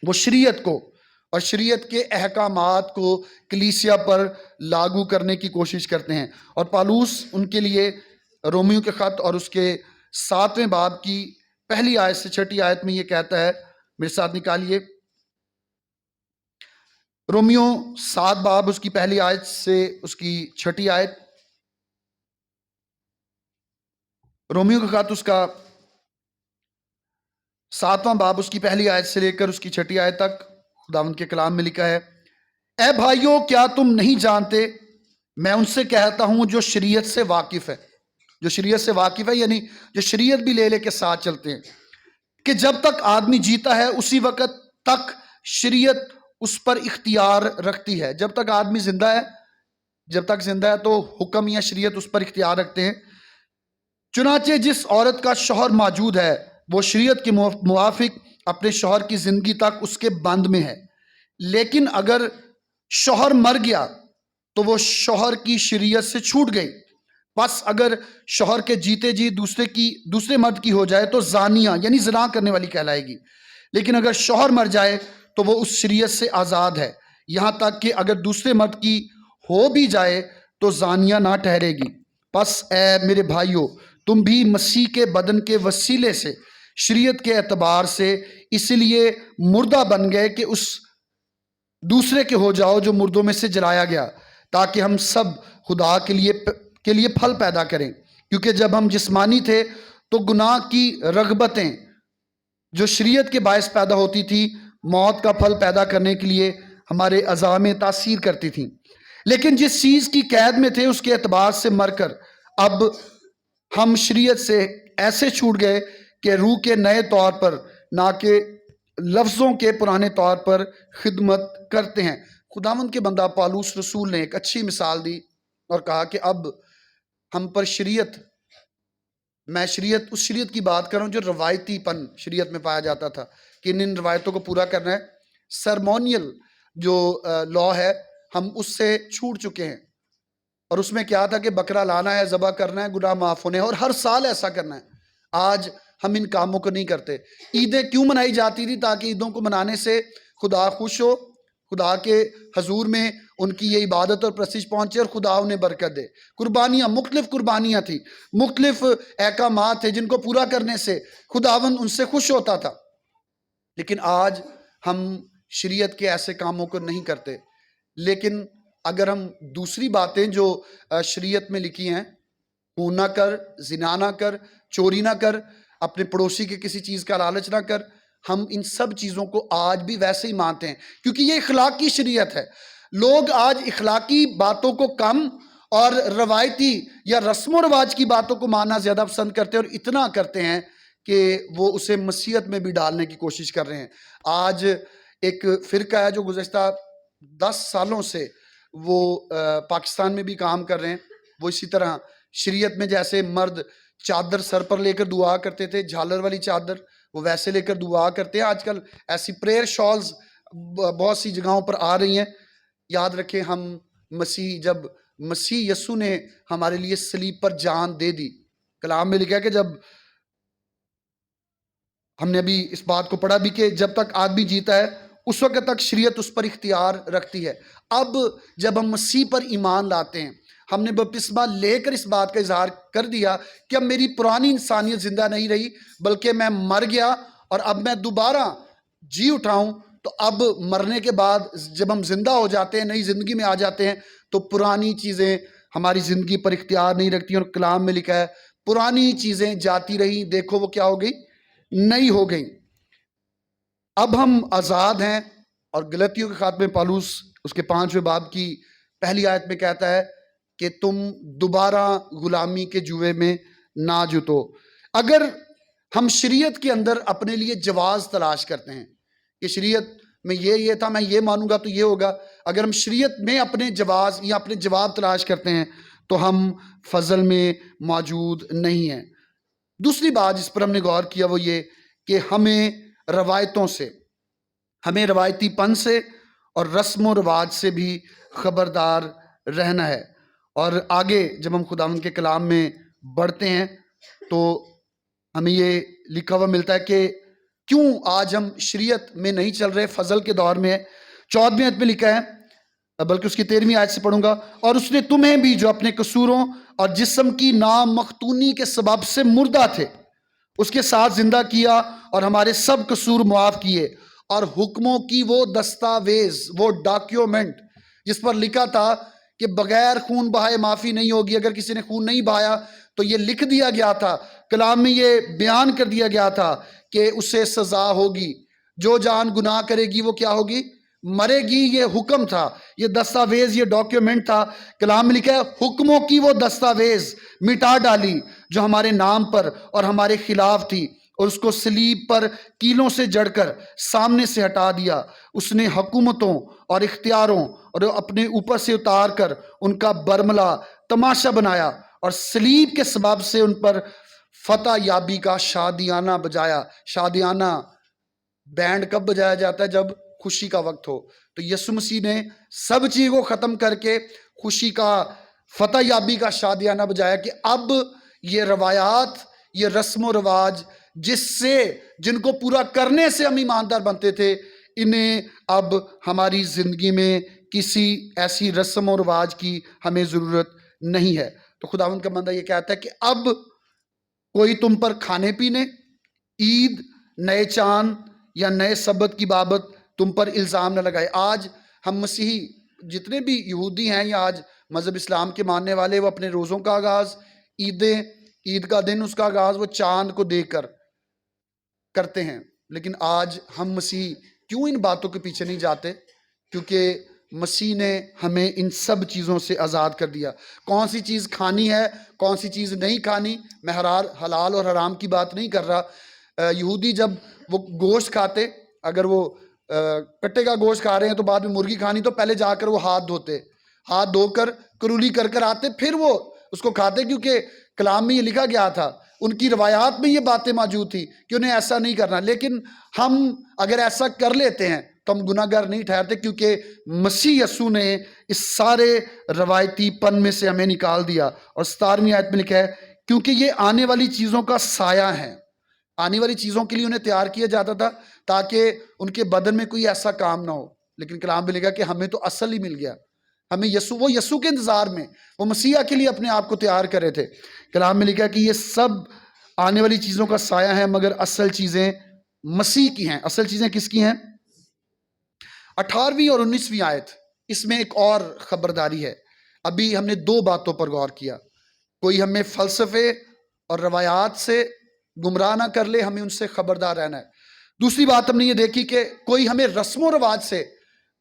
وہ شریعت کو اور شریعت کے احکامات کو کلیسیا پر لاگو کرنے کی کوشش کرتے ہیں، اور پالوس ان کے لیے رومیو کے خط اور اس کے 7ویں باب کی پہلی آیت سے 6 آیت میں یہ کہتا ہے، میرے ساتھ نکالیے، رومیو 7 باب اس کی پہلی آیت سے اس کی 6 آیت، رومیو کا خط اس کا 7واں باب اس کی پہلی آیت سے لے کر اس کی 6 آیت تک خداوند کے کلام میں لکھا ہے، اے بھائیو کیا تم نہیں جانتے، میں ان سے کہتا ہوں جو شریعت سے واقف ہے، جو شریعت سے واقف ہے یعنی جو شریعت بھی لے کے ساتھ چلتے ہیں، کہ جب تک آدمی جیتا ہے اسی وقت تک شریعت اس پر اختیار رکھتی ہے۔ جب تک آدمی زندہ ہے، جب تک زندہ ہے تو حکم یا شریعت اس پر اختیار رکھتے ہیں۔ چنانچہ جس عورت کا شوہر موجود ہے وہ شریعت کے موافق اپنے شوہر کی زندگی تک اس کے بند میں ہے، لیکن اگر شوہر مر گیا تو وہ شوہر کی شریعت سے چھوٹ گئی۔ بس اگر شوہر کے جیتے جی دوسرے مرد کی ہو جائے تو زانیہ یعنی زنا کرنے والی کہلائے گی، لیکن اگر شوہر مر جائے تو وہ اس شریعت سے آزاد ہے، یہاں تک کہ اگر دوسرے مرد کی ہو بھی جائے تو زانیہ نہ ٹھہرے گی۔ پس اے میرے بھائیو، تم بھی مسیح کے بدن کے وسیلے سے شریعت کے اعتبار سے اس لیے مردہ بن گئے کہ اس دوسرے کے ہو جاؤ جو مردوں میں سے جلایا گیا، تاکہ ہم سب خدا کے لیے پھل پیدا کریں۔ کیونکہ جب ہم جسمانی تھے تو گناہ کی رغبتیں جو شریعت کے باعث پیدا ہوتی تھی موت کا پھل پیدا کرنے کے لیے ہمارے اعضاء میں تاثیر کرتی تھیں۔ لیکن جس چیز کی قید میں تھے اس کے اعتبار سے مر کر اب ہم شریعت سے ایسے چھوٹ گئے کہ روح کے نئے طور پر نہ کہ لفظوں کے پرانے طور پر خدمت کرتے ہیں۔ خداوند کے بندہ پالوس رسول نے ایک اچھی مثال دی اور کہا کہ اب ہم پر میں اس شریعت کی بات کر رہا ہوں جو روایتی پن شریعت میں پایا جاتا تھا کہ ان روایتوں کو پورا کرنا ہے۔ سرمونیل جو لا ہے ہم اس سے چھوٹ چکے ہیں، اور اس میں کیا تھا کہ بکرا لانا ہے، ذبح کرنا ہے، گناہ معاف ہونے ہیں، اور ہر سال ایسا کرنا ہے۔ آج ہم ان کاموں کو نہیں کرتے۔ عیدیں کیوں منائی جاتی تھی؟ تاکہ عیدوں کو منانے سے خدا خوش ہو، خدا کے حضور میں ان کی یہ عبادت اور پرستش پہنچے اور خدا انہیں برکت دے۔ قربانیاں، مختلف قربانیاں تھیں، مختلف احکامات تھے جن کو پورا کرنے سے خداوند ان سے خوش ہوتا تھا۔ لیکن آج ہم شریعت کے ایسے کاموں کو نہیں کرتے۔ لیکن اگر ہم دوسری باتیں جو شریعت میں لکھی ہیں، خون نہ کر، زنا نہ کر، چوری نہ کر، اپنے پڑوسی کے کسی چیز کا لالچ نہ کر، ہم ان سب چیزوں کو آج بھی ویسے ہی مانتے ہیں کیونکہ یہ اخلاق کی شریعت ہے۔ لوگ آج اخلاقی باتوں کو کم اور روایتی یا رسم و رواج کی باتوں کو ماننا زیادہ پسند کرتے ہیں، اور اتنا کرتے ہیں کہ وہ اسے مسیحیت میں بھی ڈالنے کی کوشش کر رہے ہیں۔ آج ایک فرقہ ہے جو گزشتہ 10 سالوں سے وہ پاکستان میں بھی کام کر رہے ہیں۔ وہ اسی طرح شریعت میں جیسے مرد چادر سر پر لے کر دعا کرتے تھے، جھالر والی چادر، وہ ویسے لے کر دعا کرتے ہیں۔ آج کل ایسی پریئر شالز بہت سی جگہوں پر آ رہی ہیں۔ یاد رکھیں، جب مسیح یسوع نے ہمارے لیے صلیب پر جان دے دی، کلام میں لکھا ہے کہ جب ہم نے ابھی اس بات کو پڑھا بھی کہ جب تک آدمی جیتا ہے اس وقت تک شریعت اس پر اختیار رکھتی ہے۔ اب جب ہم مسیح پر ایمان لاتے ہیں، ہم نے بپتسمہ لے کر اس بات کا اظہار کر دیا کہ اب میری پرانی انسانیت زندہ نہیں رہی، بلکہ میں مر گیا اور اب میں دوبارہ جی اٹھاؤں۔ تو اب مرنے کے بعد جب ہم زندہ ہو جاتے ہیں، نئی زندگی میں آ جاتے ہیں، تو پرانی چیزیں ہماری زندگی پر اختیار نہیں رکھتی، اور کلام میں لکھا ہے پرانی چیزیں جاتی رہی، دیکھو وہ کیا ہو گئی، نئی ہو گئی۔ اب ہم آزاد ہیں، اور گلتیوں کے خاتمے پالوس اس کے 5ویں باب کی پہلی آیت میں کہتا ہے کہ تم دوبارہ غلامی کے جوئے میں نہ جتو۔ اگر ہم شریعت کے اندر اپنے لیے جواز تلاش کرتے ہیں کہ شریعت میں یہ تھا، میں یہ مانوں گا تو یہ ہوگا، اگر ہم شریعت میں اپنے جواز یا اپنے جواب تلاش کرتے ہیں تو ہم فضل میں موجود نہیں ہیں۔ دوسری بات جس پر ہم نے غور کیا وہ یہ کہ ہمیں روایتی پن سے اور رسم و رواج سے بھی خبردار رہنا ہے۔ اور آگے جب ہم خداوند کے کلام میں بڑھتے ہیں تو ہمیں یہ لکھا ہوا ملتا ہے کہ کیوں آج ہم شریعت میں نہیں چل رہے، فضل کے دور میں ہے۔ 14ویں آیت میں لکھا ہے، بلکہ اس کی 13ویں آیت سے پڑھوں گا، اور اس نے تمہیں بھی جو اپنے قصوروں اور جسم کی نامختونی کے سبب سے مردہ تھے اس کے ساتھ زندہ کیا، اور ہمارے سب قصور معاف کیے، اور حکموں کی وہ دستاویز، وہ ڈاکیومنٹ جس پر لکھا تھا کہ بغیر خون بہائے معافی نہیں ہوگی، اگر کسی نے خون نہیں بہایا تو یہ لکھ دیا گیا تھا، کلام میں یہ بیان کر دیا گیا تھا کہ اسے سزا ہوگی، جو جان گناہ کرے گی وہ کیا ہوگی، مرے گی۔ یہ حکم تھا، یہ دستاویز، یہ ڈاکیومنٹ تھا۔ کلام میں لکھا ہے حکموں کی وہ دستاویز مٹا ڈالی جو ہمارے نام پر اور ہمارے خلاف تھی، اور اس کو صلیب پر کیلوں سے جڑ کر سامنے سے ہٹا دیا۔ اس نے حکومتوں اور اختیاروں اور اپنے اوپر سے اتار کر ان کا برملا تماشا بنایا، اور صلیب کے سبب سے ان پر فتح یابی کا شادیانہ بجایا۔ شادیانہ بینڈ کب بجایا جاتا ہے؟ جب خوشی کا وقت ہو۔ تو یسوع مسیح نے سب چیز کو ختم کر کے خوشی کا، فتح یابی کا شادیانہ بجایا کہ اب یہ روایات، یہ رسم و رواج جن کو پورا کرنے سے ہم ایماندار بنتے تھے، انہیں اب ہماری زندگی میں کسی ایسی رسم و رواج کی ہمیں ضرورت نہیں ہے۔ تو خداوند کا بندہ یہ کہتا ہے کہ اب کوئی تم پر کھانے پینے، عید، نئے چاند یا نئے سبت کی بابت تم پر الزام نہ لگائے۔ آج ہم مسیحی جتنے بھی یہودی ہیں یا آج مذہب اسلام کے ماننے والے، وہ اپنے روزوں کا آغاز، عید کا دن اس کا آغاز وہ چاند کو دیکھ کر کرتے ہیں۔ لیکن آج ہم مسیحی کیوں ان باتوں کے پیچھے نہیں جاتے؟ کیونکہ مسیح نے ہمیں ان سب چیزوں سے آزاد کر دیا۔ کون سی چیز کھانی ہے، کون سی چیز نہیں کھانی، میں حلال اور حرام کی بات نہیں کر رہا۔ یہودی جب وہ گوشت کھاتے، اگر وہ کٹے کا گوشت کھا رہے ہیں تو بعد میں مرغی کھانی، تو پہلے جا کر وہ ہاتھ دھو کر کرولی کر کر آتے، پھر وہ اس کو کھاتے، کیونکہ کلام میں یہ لکھا گیا تھا، ان کی روایات میں یہ باتیں موجود تھی کہ انہیں ایسا نہیں کرنا۔ لیکن ہم اگر ایسا کر لیتے ہیں تو ہم گناہ گار نہیں ٹھہرتے، کیونکہ مسیح یسوع نے اس سارے روایتی پن میں سے ہمیں نکال دیا۔ اور 17ویں آیت میں لکھا ہے، کیونکہ یہ آنے والی چیزوں کا سایہ ہے۔ آنے والی چیزوں کے لیے انہیں تیار کیا جاتا تھا تاکہ ان کے بدن میں کوئی ایسا کام نہ ہو، لیکن کلام میں لکھا کہ ہمیں تو اصل ہی مل گیا۔ ہمیں یسوع کے انتظار میں، وہ مسیح کے لیے اپنے آپ کو تیار کر رہے تھے۔ کلام میں لکھا کہ یہ سب آنے والی چیزوں کا سایہ ہے، مگر اصل چیزیں مسیح کی ہیں۔ اصل چیزیں کس کی ہیں؟ 18ویں اور 19ویں آیت، اس میں ایک اور خبرداری ہے۔ ابھی ہم نے 2 باتوں پر غور کیا۔ کوئی ہمیں فلسفے اور روایات سے گمراہ نہ کر لے، ہمیں ان سے خبردار رہنا ہے۔ دوسری بات ہم نے یہ دیکھی کہ کوئی ہمیں رسم و رواج سے،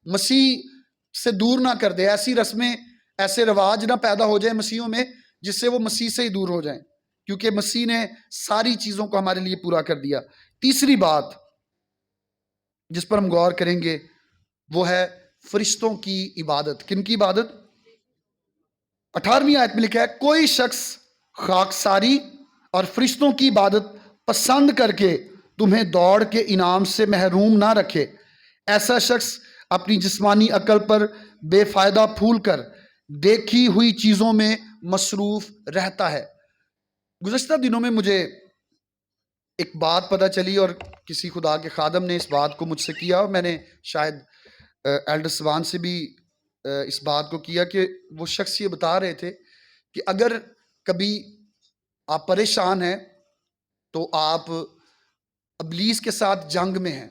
مسیح سے دور نہ کر دے۔ ایسی رسمیں، ایسے رواج نہ پیدا ہو جائیں مسیحوں میں جس سے وہ مسیح سے ہی دور ہو جائیں، کیونکہ مسیح نے ساری چیزوں کو ہمارے لیے پورا کر دیا۔ تیسری بات جس پر ہم غور کریں گے وہ ہے فرشتوں کی عبادت۔ کن کی عبادت؟ 18ویں آیت میں لکھا ہے، کوئی شخص خاکساری اور فرشتوں کی عبادت پسند کر کے تمہیں دوڑ کے انعام سے محروم نہ رکھے۔ ایسا شخص اپنی جسمانی عقل پر بے فائدہ پھول کر دیکھی ہوئی چیزوں میں مصروف رہتا ہے۔ گزشتہ دنوں میں مجھے ایک بات پتہ چلی، اور کسی خدا کے خادم نے اس بات کو مجھ سے کیا، اور میں نے شاید ایلڈر سوان سے بھی اس بات کو کیا، کہ وہ شخص یہ بتا رہے تھے کہ اگر کبھی آپ پریشان ہیں تو آپ ابلیس کے ساتھ جنگ میں ہیں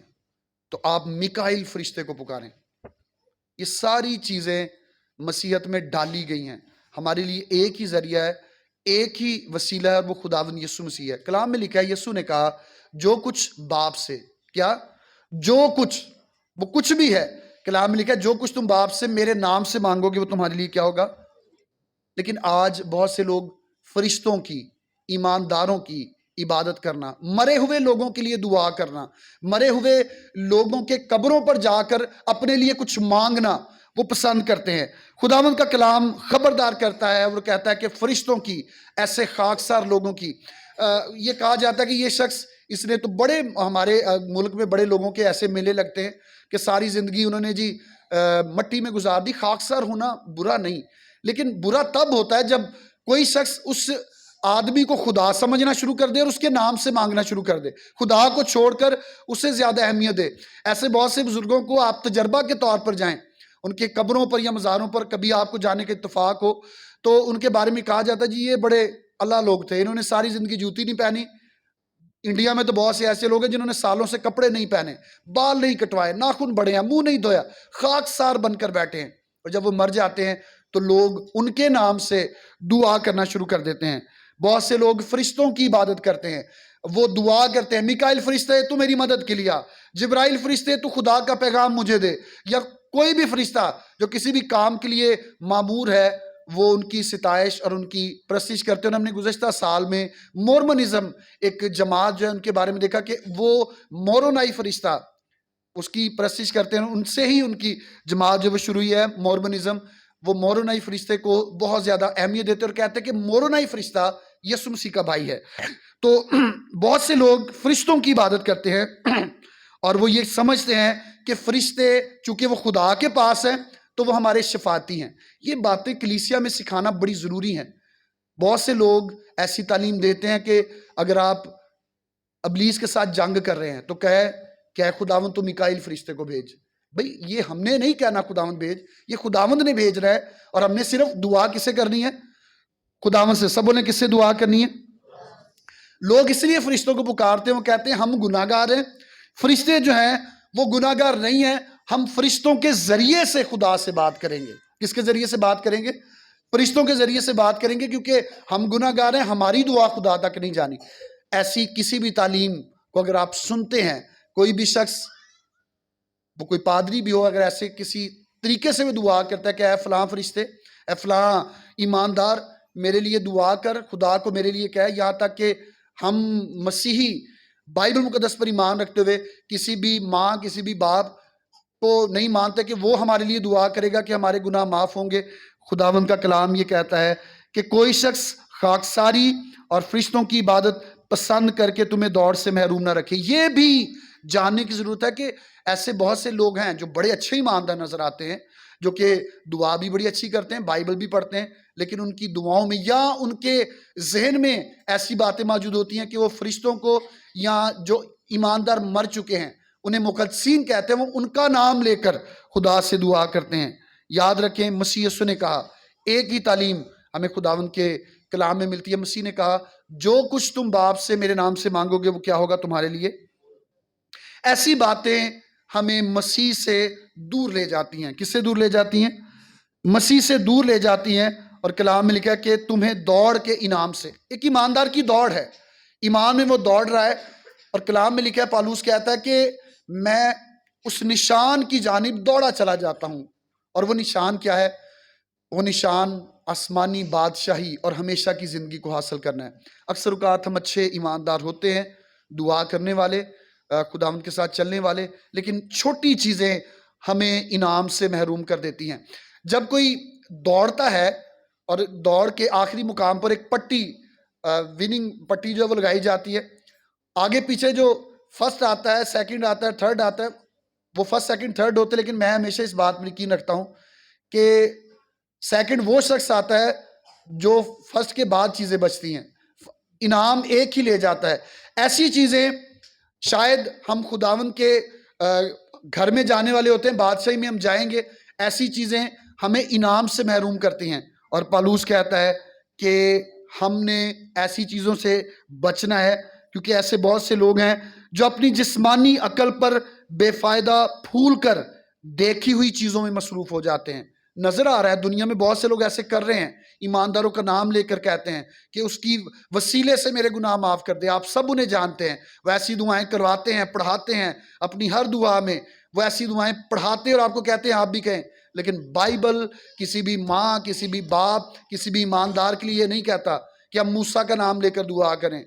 تو آپ میکائیل فرشتے کو پکاریں۔ یہ ساری چیزیں مسیحیت میں ڈالی گئی ہیں، ہمارے لیے ایک ہی ذریعہ ہے، ایک ہی وسیلہ ہے، اور وہ خداوند یسوع مسیح ہے۔ کلام میں لکھا ہے، یسوع نے کہا جو کچھ باپ سے، کیا؟ جو کچھ، وہ کچھ بھی ہے۔ کلام میں لکھا ہے جو کچھ تم باپ سے میرے نام سے مانگو گے وہ تمہارے لیے کیا ہوگا؟ لیکن آج بہت سے لوگ فرشتوں کی، ایمانداروں کی عبادت کرنا، مرے ہوئے لوگوں کے لیے دعا کرنا، مرے ہوئے لوگوں کے قبروں پر جا کر اپنے لیے کچھ مانگنا وہ پسند کرتے ہیں۔ خداوند کا کلام خبردار کرتا ہے اور کہتا ہے کہ فرشتوں کی، ایسے خاکسار لوگوں کی، یہ کہا جاتا ہے کہ یہ شخص، اس نے تو بڑے، ہمارے ملک میں بڑے لوگوں کے ایسے میلے لگتے ہیں کہ ساری زندگی انہوں نے جی مٹی میں گزار دی۔ خاکسار ہونا برا نہیں، لیکن برا تب ہوتا ہے جب کوئی شخص اس آدمی کو خدا سمجھنا شروع کر دے اور اس کے نام سے مانگنا شروع کر دے، خدا کو چھوڑ کر اسے زیادہ اہمیت دے۔ ایسے بہت سے بزرگوں کو آپ تجربہ کے طور پر جائیں، ان کے قبروں پر یا مزاروں پر کبھی آپ کو جانے کے اتفاق ہو تو ان کے بارے میں کہا جاتا ہے جی یہ بڑے اللہ لوگ تھے، انہوں نے ساری زندگی جوتی نہیں پہنی۔ انڈیا میں تو بہت سے ایسے لوگ ہیں جنہوں نے سالوں سے کپڑے نہیں پہنے، بال نہیں کٹوائے، ناخن بڑے ہیں، منہ نہیں دھویا، خاکسار بن کر بیٹھے ہیں، اور جب وہ مر جاتے ہیں تو لوگ ان کے نام سے دعا کرنا شروع کر دیتے ہیں۔ بہت سے لوگ فرشتوں کی عبادت کرتے ہیں، وہ دعا کرتے ہیں، میکائیل فرشتے تو میری مدد کے لیے آ، جبرائیل فرشتے تو خدا کا پیغام مجھے دے، یا کوئی بھی فرشتہ جو کسی بھی کام کے لیے مامور ہے وہ ان کی ستائش اور ان کی پرستش کرتے ہیں۔ ہم نے گزشتہ سال میں مورمنزم ایک جماعت جو ہے ان کے بارے میں دیکھا کہ وہ مورونائی فرشتہ اس کی پرستش کرتے ہیں، ان سے ہی ان کی جماعت جو وہ شروع ہوئی ہے مورمنزم، وہ مورونائی فرشتے کو بہت زیادہ اہمیت دیتے اور کہتے ہیں کہ مورونائی فرشتہ یسوع مسیح کا بھائی ہے۔ تو بہت سے لوگ فرشتوں کی عبادت کرتے ہیں اور وہ یہ سمجھتے ہیں کہ فرشتے چونکہ وہ خدا کے پاس ہیں تو وہ ہمارے شفاعتی ہیں۔ یہ باتیں کلیسیا میں سکھانا بڑی ضروری ہیں۔ بہت سے لوگ ایسی تعلیم دیتے ہیں کہ اگر آپ ابلیس کے ساتھ جنگ کر رہے ہیں تو کہ خداوند تو میکائیل فرشتے کو بھیج. بھئی یہ ہم نے نہیں کہنا خداوند بھیج، یہ خداوند نے بھیج رہا ہے، اور ہم نے صرف دعا کس سے کرنی ہے؟ خداوند سے. سب نے کس سے دعا کرنی ہے؟ لوگ اس لیے فرشتوں کو پکارتے ہیں، وہ کہتے ہیں ہم گناہ گار ہیں. فرشتے جو ہیں وہ گناہ گار نہیں ہیں. ہم فرشتوں کے ذریعے سے خدا سے بات کریں گے. کس کے ذریعے سے بات کریں گے؟ فرشتوں کے ذریعے سے بات کریں گے، کیونکہ ہم گناہ گار ہیں، ہماری دعا خدا تک نہیں جانی. ایسی کسی بھی تعلیم کو اگر آپ سنتے ہیں، کوئی بھی شخص، وہ کوئی پادری بھی ہو، اگر ایسے کسی طریقے سے وہ دعا کرتا ہے کہ اے فلاں فرشتے، اے فلاں ایماندار، میرے لیے دعا کر، خدا کو میرے لیے کہہ، یہاں تک کہ ہم مسیحی بائبل مقدس پر ایمان رکھتے ہوئے کسی بھی ماں، کسی بھی باپ کو نہیں مانتے کہ وہ ہمارے لیے دعا کرے گا کہ ہمارے گناہ معاف ہوں گے. خداوند کا کلام یہ کہتا ہے کہ کوئی شخص خاکساری اور فرشتوں کی عبادت پسند کر کے تمہیں دوڑ سے محروم نہ رکھے. یہ بھی جاننے کی ضرورت ہے کہ ایسے بہت سے لوگ ہیں جو بڑے اچھے ایماندار نظر آتے ہیں، جو کہ دعا بھی بڑی اچھی کرتے ہیں، بائبل بھی پڑھتے ہیں، لیکن ان کی دعاؤں میں یا ان کے ذہن میں ایسی باتیں موجود ہوتی ہیں کہ وہ فرشتوں کو، یا جو ایماندار مر چکے ہیں انہیں مقدسین کہتے ہیں، وہ ان کا نام لے کر خدا سے دعا کرتے ہیں. یاد رکھیں مسیح یسوع نے کہا، ایک ہی تعلیم ہمیں خداوند کے کلام میں ملتی ہے. مسیح نے کہا جو کچھ تم باپ سے میرے نام سے مانگو گے وہ کیا ہوگا تمہارے لیے. ایسی باتیں ہمیں مسیح سے دور لے جاتی ہیں. کس سے دور لے جاتی ہیں؟ مسیح سے دور لے جاتی ہیں. اور کلام میں لکھا ہے کہ تمہیں دوڑ کے انعام سے. ایک ایماندار کی دوڑ ہے، ایمان میں وہ دوڑ رہا ہے، اور کلام میں لکھا ہے، پالوس کہتا ہے کہ میں اس نشان کی جانب دوڑا چلا جاتا ہوں. اور وہ نشان کیا ہے؟ وہ نشان آسمانی بادشاہی اور ہمیشہ کی زندگی کو حاصل کرنا ہے. اکثر اوقات ہم اچھے ایماندار ہوتے ہیں، دعا کرنے والے، خداوند کے ساتھ چلنے والے، لیکن چھوٹی چیزیں ہمیں انعام سے محروم کر دیتی ہیں. جب کوئی دوڑتا ہے اور دوڑ کے آخری مقام پر ایک پٹی، وننگ پٹی جو ہے وہ لگائی جاتی ہے، آگے پیچھے جو فرسٹ آتا ہے، سیکنڈ آتا ہے، تھرڈ آتا ہے، وہ فرسٹ سیکنڈ تھرڈ ہوتے ہیں، لیکن میں ہمیشہ اس بات پر یقین رکھتا ہوں کہ سیکنڈ وہ شخص آتا ہے جو فرسٹ کے بعد چیزیں بچتی ہیں، انعام ایک ہی لے جاتا ہے. ایسی چیزیں شاید ہم خداوند کے گھر میں جانے والے ہوتے ہیں، بادشاہی میں ہم جائیں گے، ایسی چیزیں ہمیں انعام سے محروم کرتی ہیں. اور پالوس کہتا ہے کہ ہم نے ایسی چیزوں سے بچنا ہے، کیونکہ ایسے بہت سے لوگ ہیں جو اپنی جسمانی عقل پر بے فائدہ پھول کر دیکھی ہوئی چیزوں میں مصروف ہو جاتے ہیں. نظر آ رہا ہے دنیا میں بہت سے لوگ ایسے کر رہے ہیں، ایمانداروں کا نام لے کر کہتے ہیں کہ اس کی وسیلے سے میرے گناہ معاف کر دے. آپ سب انہیں جانتے ہیں، وہ ایسی دعائیں کرواتے ہیں، پڑھاتے ہیں، اپنی ہر دعا میں وہ ایسی دعائیں پڑھاتے ہیں اور آپ کو کہتے ہیں آپ بھی کہیں. لیکن بائبل کسی بھی ماں، کسی بھی باپ، کسی بھی ایماندار کے لیے یہ نہیں کہتا کہ ہم موسیٰ کا نام لے کر دعا کریں،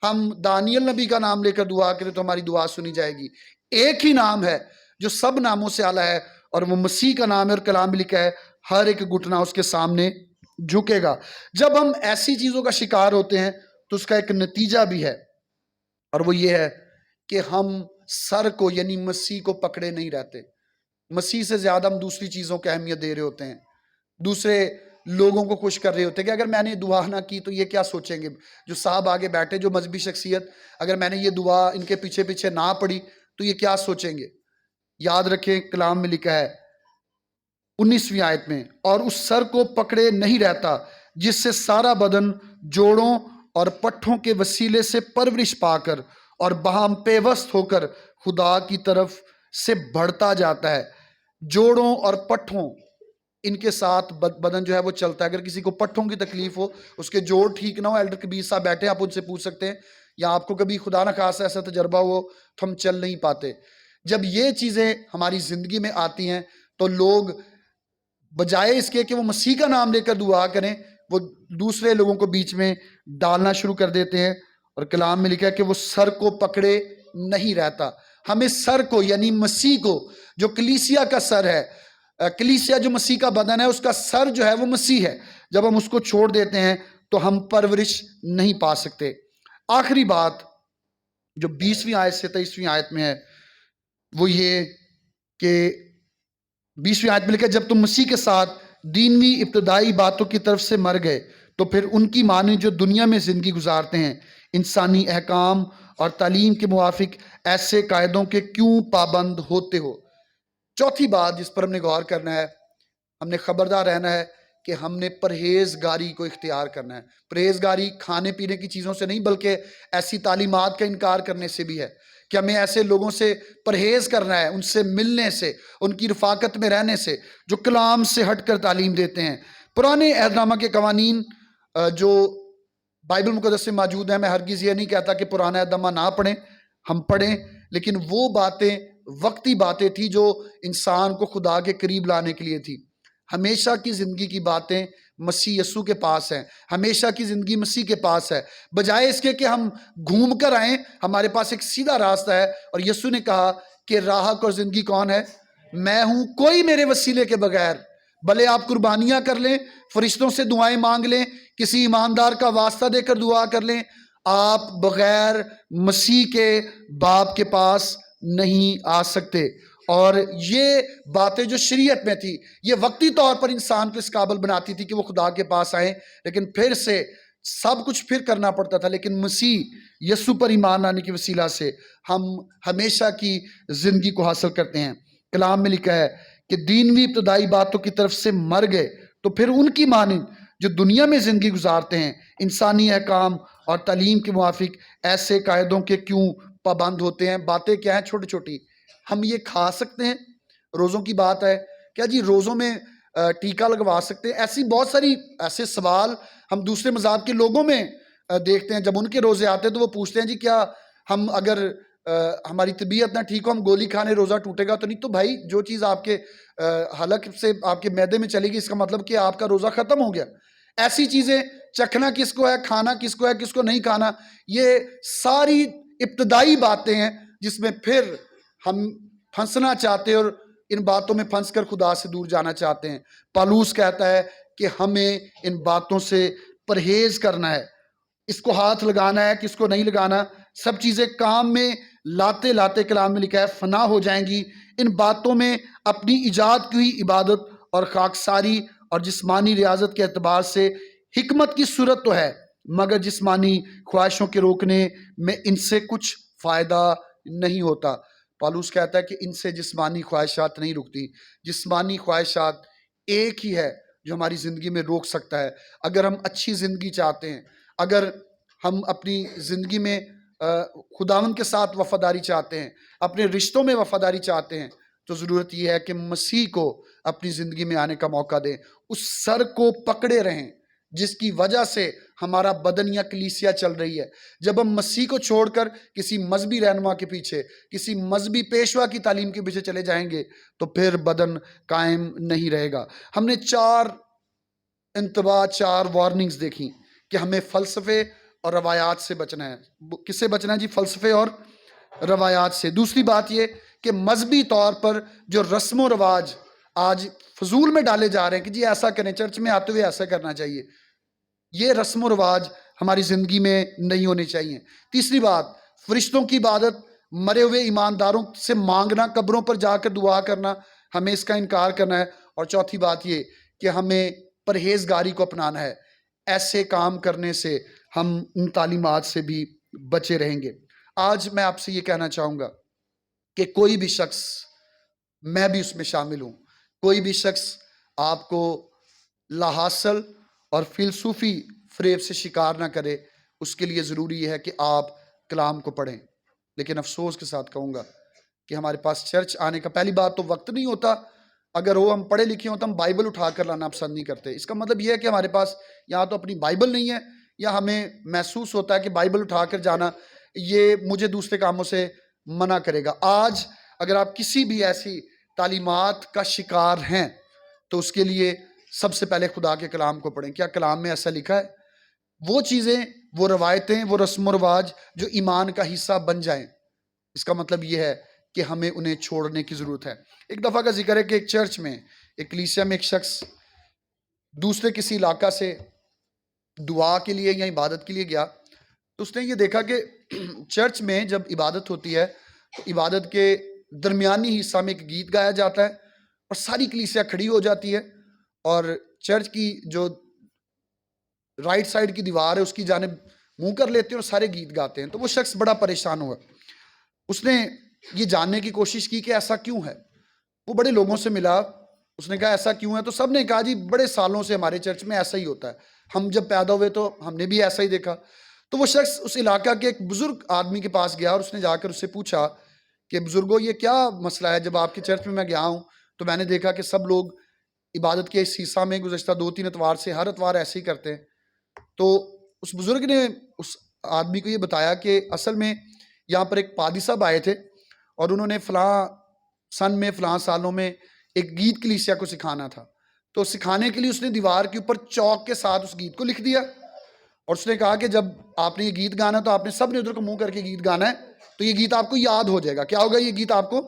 ہم دانیل نبی کا نام لے کر دعا کریں تو ہماری دعا سنی جائے گی. ایک ہی نام ہے جو سب ناموں سے اعلیٰ ہے، اور وہ مسیح کا نام ہے. اور کلام میں لکھا ہے ہر ایک گھٹنا اس کے سامنے جھکے گا. جب ہم ایسی چیزوں کا شکار ہوتے ہیں تو اس کا ایک نتیجہ بھی ہے، اور وہ یہ ہے کہ ہم سر کو یعنی مسیح کو پکڑے نہیں رہتے. مسیح سے زیادہ ہم دوسری چیزوں کو اہمیت دے رہے ہوتے ہیں، دوسرے لوگوں کو خوش کر رہے ہوتے ہیں کہ اگر میں نے دعا نہ کی تو یہ کیا سوچیں گے. جو صاحب آگے بیٹھے، جو مذہبی شخصیت، اگر میں نے یہ دعا ان کے پیچھے پیچھے نہ پڑھی تو یہ کیا سوچیں گے. یاد رکھیں کلام میں لکھا ہے 19ویں آیت میں، اور اس سر کو پکڑے نہیں رہتا جس سے سارا بدن جوڑوں اور پٹھوں کے وسیلے سے پرورش پا کر اور باہم پیوست ہو کر خدا کی طرف سے بڑھتا جاتا ہے. جوڑوں اور پٹھوں، ان کے ساتھ بدن جو ہے وہ چلتا ہے. اگر کسی کو پٹھوں کی تکلیف ہو، اس کے جوڑ ٹھیک نہ ہو، ایلڈر کبیر صاحب بیٹھے ہیں، آپ ان سے پوچھ سکتے ہیں، یا آپ کو کبھی خدا نہ خاصا ایسا تجربہ ہو تو ہم چل نہیں پاتے. جب یہ چیزیں ہماری زندگی میں آتی ہیں تو لوگ بجائے اس کے کہ وہ مسیح کا نام لے کر دعا کریں، وہ دوسرے لوگوں کو بیچ میں ڈالنا شروع کر دیتے ہیں. اور کلام میں لکھا ہے کہ وہ سر کو پکڑے نہیں رہتا. ہمیں سر کو یعنی مسیح کو، جو کلیسیا کا سر ہے، کلیسیا جو مسیح کا بدن ہے، اس کا سر جو ہے وہ مسیح ہے، جب ہم اس کو چھوڑ دیتے ہیں تو ہم پرورش نہیں پا سکتے. آخری بات جو 20ویں آیت سے 23ویں آیت میں ہے وہ یہ کہ 20ویں آیت میں لکھا ہے جب تم مسیح کے ساتھ دینوی ابتدائی باتوں کی طرف سے مر گئے تو پھر ان کی مانی جو دنیا میں زندگی گزارتے ہیں انسانی احکام اور تعلیم کے موافق ایسے قاعدوں کے کیوں پابند ہوتے ہو؟ چوتھی بات جس پر ہم نے غور کرنا ہے، ہم نے خبردار رہنا ہے کہ ہم نے پرہیزگاری کو اختیار کرنا ہے۔ پرہیزگاری کھانے پینے کی چیزوں سے نہیں بلکہ ایسی تعلیمات کا انکار کرنے سے بھی ہے کہ ہمیں ایسے لوگوں سے پرہیز کرنا ہے، ان سے ملنے سے، ان کی رفاقت میں رہنے سے جو کلام سے ہٹ کر تعلیم دیتے ہیں۔ پرانے عہد نامہ کے قوانین جو بائبل مقدس میں موجود ہیں، میں ہرگز یہ نہیں کہتا کہ پرانا عہد نامہ نہ پڑھیں، ہم پڑھیں، لیکن وہ باتیں وقتی باتیں تھی جو انسان کو خدا کے قریب لانے کے لیے تھی۔ ہمیشہ کی زندگی کی باتیں مسیح یسوع کے پاس ہیں، ہمیشہ کی زندگی مسیح کے پاس ہے، بجائے اس کے کہ ہم گھوم کر آئیں۔ ہمارے پاس ایک سیدھا راستہ ہے، اور یسوع نے کہا کہ راہ اور زندگی کون ہے؟ میں ہوں، کوئی میرے وسیلے کے بغیر، بھلے آپ قربانیاں کر لیں، فرشتوں سے دعائیں مانگ لیں، کسی ایماندار کا واسطہ دے کر دعا کر لیں، آپ بغیر مسیح کے باپ کے پاس نہیں آ سکتے۔ اور یہ باتیں جو شریعت میں تھی، یہ وقتی طور پر انسان کو اس قابل بناتی تھی کہ وہ خدا کے پاس آئیں، لیکن پھر سے سب کچھ پھر کرنا پڑتا تھا۔ لیکن مسیح یسوع پر ایمان لانے کی وسیلہ سے ہم ہمیشہ کی زندگی کو حاصل کرتے ہیں۔ کلام میں لکھا ہے کہ دینوی ابتدائی باتوں کی طرف سے مر گئے تو پھر ان کی مانند جو دنیا میں زندگی گزارتے ہیں انسانی احکام اور تعلیم کے موافق ایسے قاعدوں کے کیوں پابند ہوتے ہیں؟ باتیں کیا ہیں؟ چھوٹی چھوٹی۔ ہم یہ کھا سکتے ہیں، روزوں کی بات ہے، کیا جی روزوں میں ٹیکہ لگوا سکتے ہیں؟ ایسی بہت ساری ایسے سوال ہم دوسرے مذہب کے لوگوں میں دیکھتے ہیں۔ جب ان کے روزے آتے ہیں تو وہ پوچھتے ہیں جی کیا ہم اگر ہماری طبیعت نہ ٹھیک ہو ہم گولی کھانے روزہ ٹوٹے گا تو نہیں؟ تو بھائی جو چیز آپ کے حلق سے آپ کے معدے میں چلے گی اس کا مطلب کہ آپ کا روزہ ختم ہو گیا۔ ایسی چیزیں چکھنا کس کو ہے، کھانا کس کو ہے، کس کو نہیں کھانا، یہ ساری ابتدائی باتیں ہیں جس میں پھر ہم پھنسنا چاہتے ہیں اور ان باتوں میں پھنس کر خدا سے دور جانا چاہتے ہیں۔ پالوس کہتا ہے کہ ہمیں ان باتوں سے پرہیز کرنا ہے، اس کو ہاتھ لگانا ہے، کس کو نہیں لگانا، سب چیزیں کام میں لاتے لاتے کلام میں لکھا ہے فنا ہو جائیں گی۔ ان باتوں میں اپنی ایجاد کی ہوئی عبادت اور خاکساری اور جسمانی ریاضت کے اعتبار سے حکمت کی صورت تو ہے، مگر جسمانی خواہشوں کے روکنے میں ان سے کچھ فائدہ نہیں ہوتا۔ پالوس کہتا ہے کہ ان سے جسمانی خواہشات نہیں رکتی۔ جسمانی خواہشات ایک ہی ہے جو ہماری زندگی میں روک سکتا ہے۔ اگر ہم اچھی زندگی چاہتے ہیں، اگر ہم اپنی زندگی میں خداوند کے ساتھ وفاداری چاہتے ہیں، اپنے رشتوں میں وفاداری چاہتے ہیں، تو ضرورت یہ ہے کہ مسیح کو اپنی زندگی میں آنے کا موقع دیں، اس سر کو پکڑے رہیں جس کی وجہ سے ہمارا بدن یا کلیسیا چل رہی ہے۔ جب ہم مسیح کو چھوڑ کر کسی مذہبی رہنما کے پیچھے، کسی مذہبی پیشوا کی تعلیم کے پیچھے چلے جائیں گے تو پھر بدن قائم نہیں رہے گا۔ ہم نے 4 انتباہ، 4 وارننگز دیکھی کہ ہمیں فلسفے اور روایات سے بچنا ہے۔ کس سے بچنا ہے جی؟ فلسفے اور روایات سے۔ دوسری بات یہ کہ مذہبی طور پر جو رسم و رواج آج فضول میں ڈالے جا رہے ہیں کہ جی ایسا کریں، چرچ میں آتے ہوئے ایسا کرنا چاہیے، یہ رسم و رواج ہماری زندگی میں نہیں ہونے چاہیے۔ تیسری بات، فرشتوں کی عبادت، مرے ہوئے ایمانداروں سے مانگنا، قبروں پر جا کر دعا کرنا، ہمیں اس کا انکار کرنا ہے۔ اور چوتھی بات یہ کہ ہمیں پرہیزگاری کو اپنانا ہے۔ ایسے کام کرنے سے ہم ان تعلیمات سے بھی بچے رہیں گے۔ آج میں آپ سے یہ کہنا چاہوں گا کہ کوئی بھی شخص، میں بھی اس میں شامل ہوں، کوئی بھی شخص آپ کو لا حاصل اور فلسفی فریب سے شکار نہ کرے۔ اس کے لیے ضروری ہے کہ آپ کلام کو پڑھیں۔ لیکن افسوس کے ساتھ کہوں گا کہ ہمارے پاس چرچ آنے کا پہلی بات تو وقت نہیں ہوتا۔ اگر وہ ہم پڑھے لکھے ہوں تو ہم بائبل اٹھا کر لانا پسند نہیں کرتے۔ اس کا مطلب یہ ہے کہ ہمارے پاس یا تو اپنی بائبل نہیں ہے، یا ہمیں محسوس ہوتا ہے کہ بائبل اٹھا کر جانا یہ مجھے دوسرے کاموں سے منع کرے گا۔ آج اگر آپ کسی بھی ایسی تعلیمات کا شکار ہیں تو اس کے لیے سب سے پہلے خدا کے کلام کو پڑھیں۔ کیا کلام میں ایسا لکھا ہے؟ وہ چیزیں، وہ روایتیں، وہ رسم و رواج جو ایمان کا حصہ بن جائیں، اس کا مطلب یہ ہے کہ ہمیں انہیں چھوڑنے کی ضرورت ہے۔ ایک دفعہ کا ذکر ہے کہ ایک چرچ میں، ایک کلیسیا میں ایک شخص دوسرے کسی علاقہ سے دعا کے لیے یا عبادت کے لیے گیا، تو اس نے یہ دیکھا کہ چرچ میں جب عبادت ہوتی ہے تو عبادت کے درمیانی حصہ میں ایک گیت گایا جاتا ہے اور ساری کلیسیا کھڑی ہو جاتی ہے، اور چرچ کی جو رائٹ سائڈ کی دیوار ہے اس کی جانب منہ کر لیتے ہیں اور سارے گیت گاتے ہیں. تو وہ شخص بڑا پریشان ہوا. اس نے یہ جاننے کی کوشش کی کہ ایسا کیوں ہے. وہ بڑے لوگوں سے ملا. اس نے کہا ایسا کیوں ہے؟ تو سب نے کہا جی بڑے سالوں سے ہمارے چرچ میں ایسا ہی ہوتا ہے. ہم جب پیدا ہوئے تو ہم نے بھی ایسا ہی دیکھا. تو وہ شخص اس علاقہ کے ایک بزرگ آدمی کے پاس گیا اور اس نے جا کر اس سے پوچھا کہ بزرگوں یہ کیا مسئلہ ہے؟ جب آپ کے چرچ میں گیا ہوں تو میں نے دیکھا کہ سب لوگ عبادت کے اس حصہ میں گزشتہ 2-3 اتوار سے ہر اتوار ایسے ہی کرتے ہیں. تو اس بزرگ نے اس آدمی کو یہ بتایا کہ اصل میں یہاں پر ایک پادری صاحب آئے تھے اور انہوں نے فلاں سن میں فلاں سالوں میں ایک گیت کلیسیا کو سکھانا تھا. تو سکھانے کے لیے اس نے دیوار کے اوپر چوک کے ساتھ اس گیت کو لکھ دیا اور اس نے کہا کہ جب آپ نے یہ گیت گانا تو آپ نے سب نے ادھر کو منہ کر کے گیت گانا ہے تو یہ گیت آپ کو یاد ہو جائے گا. کیا ہوگا یہ گیت آپ کو؟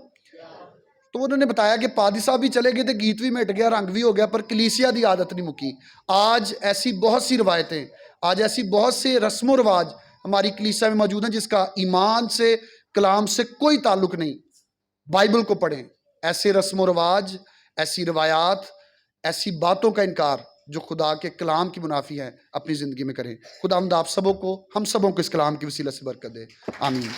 تو انہوں نے بتایا کہ پادری صاحب بھی چلے گئے تھے, گیت بھی مٹ گیا, رنگ بھی ہو گیا, پر کلیسیا دی عادت نہیں مکی. آج ایسی بہت سی روایتیں, آج ایسی بہت سے رسم و رواج ہماری کلیسیا میں موجود ہیں جس کا ایمان سے, کلام سے کوئی تعلق نہیں. بائبل کو پڑھیں. ایسے رسم و رواج, ایسی روایات, ایسی باتوں کا انکار جو خدا کے کلام کی منافی ہیں اپنی زندگی میں کریں. خدا ہم آپ سبوں کو, ہم سبوں کو اس کلام کی وسیلہ سے برکت دے. آمین.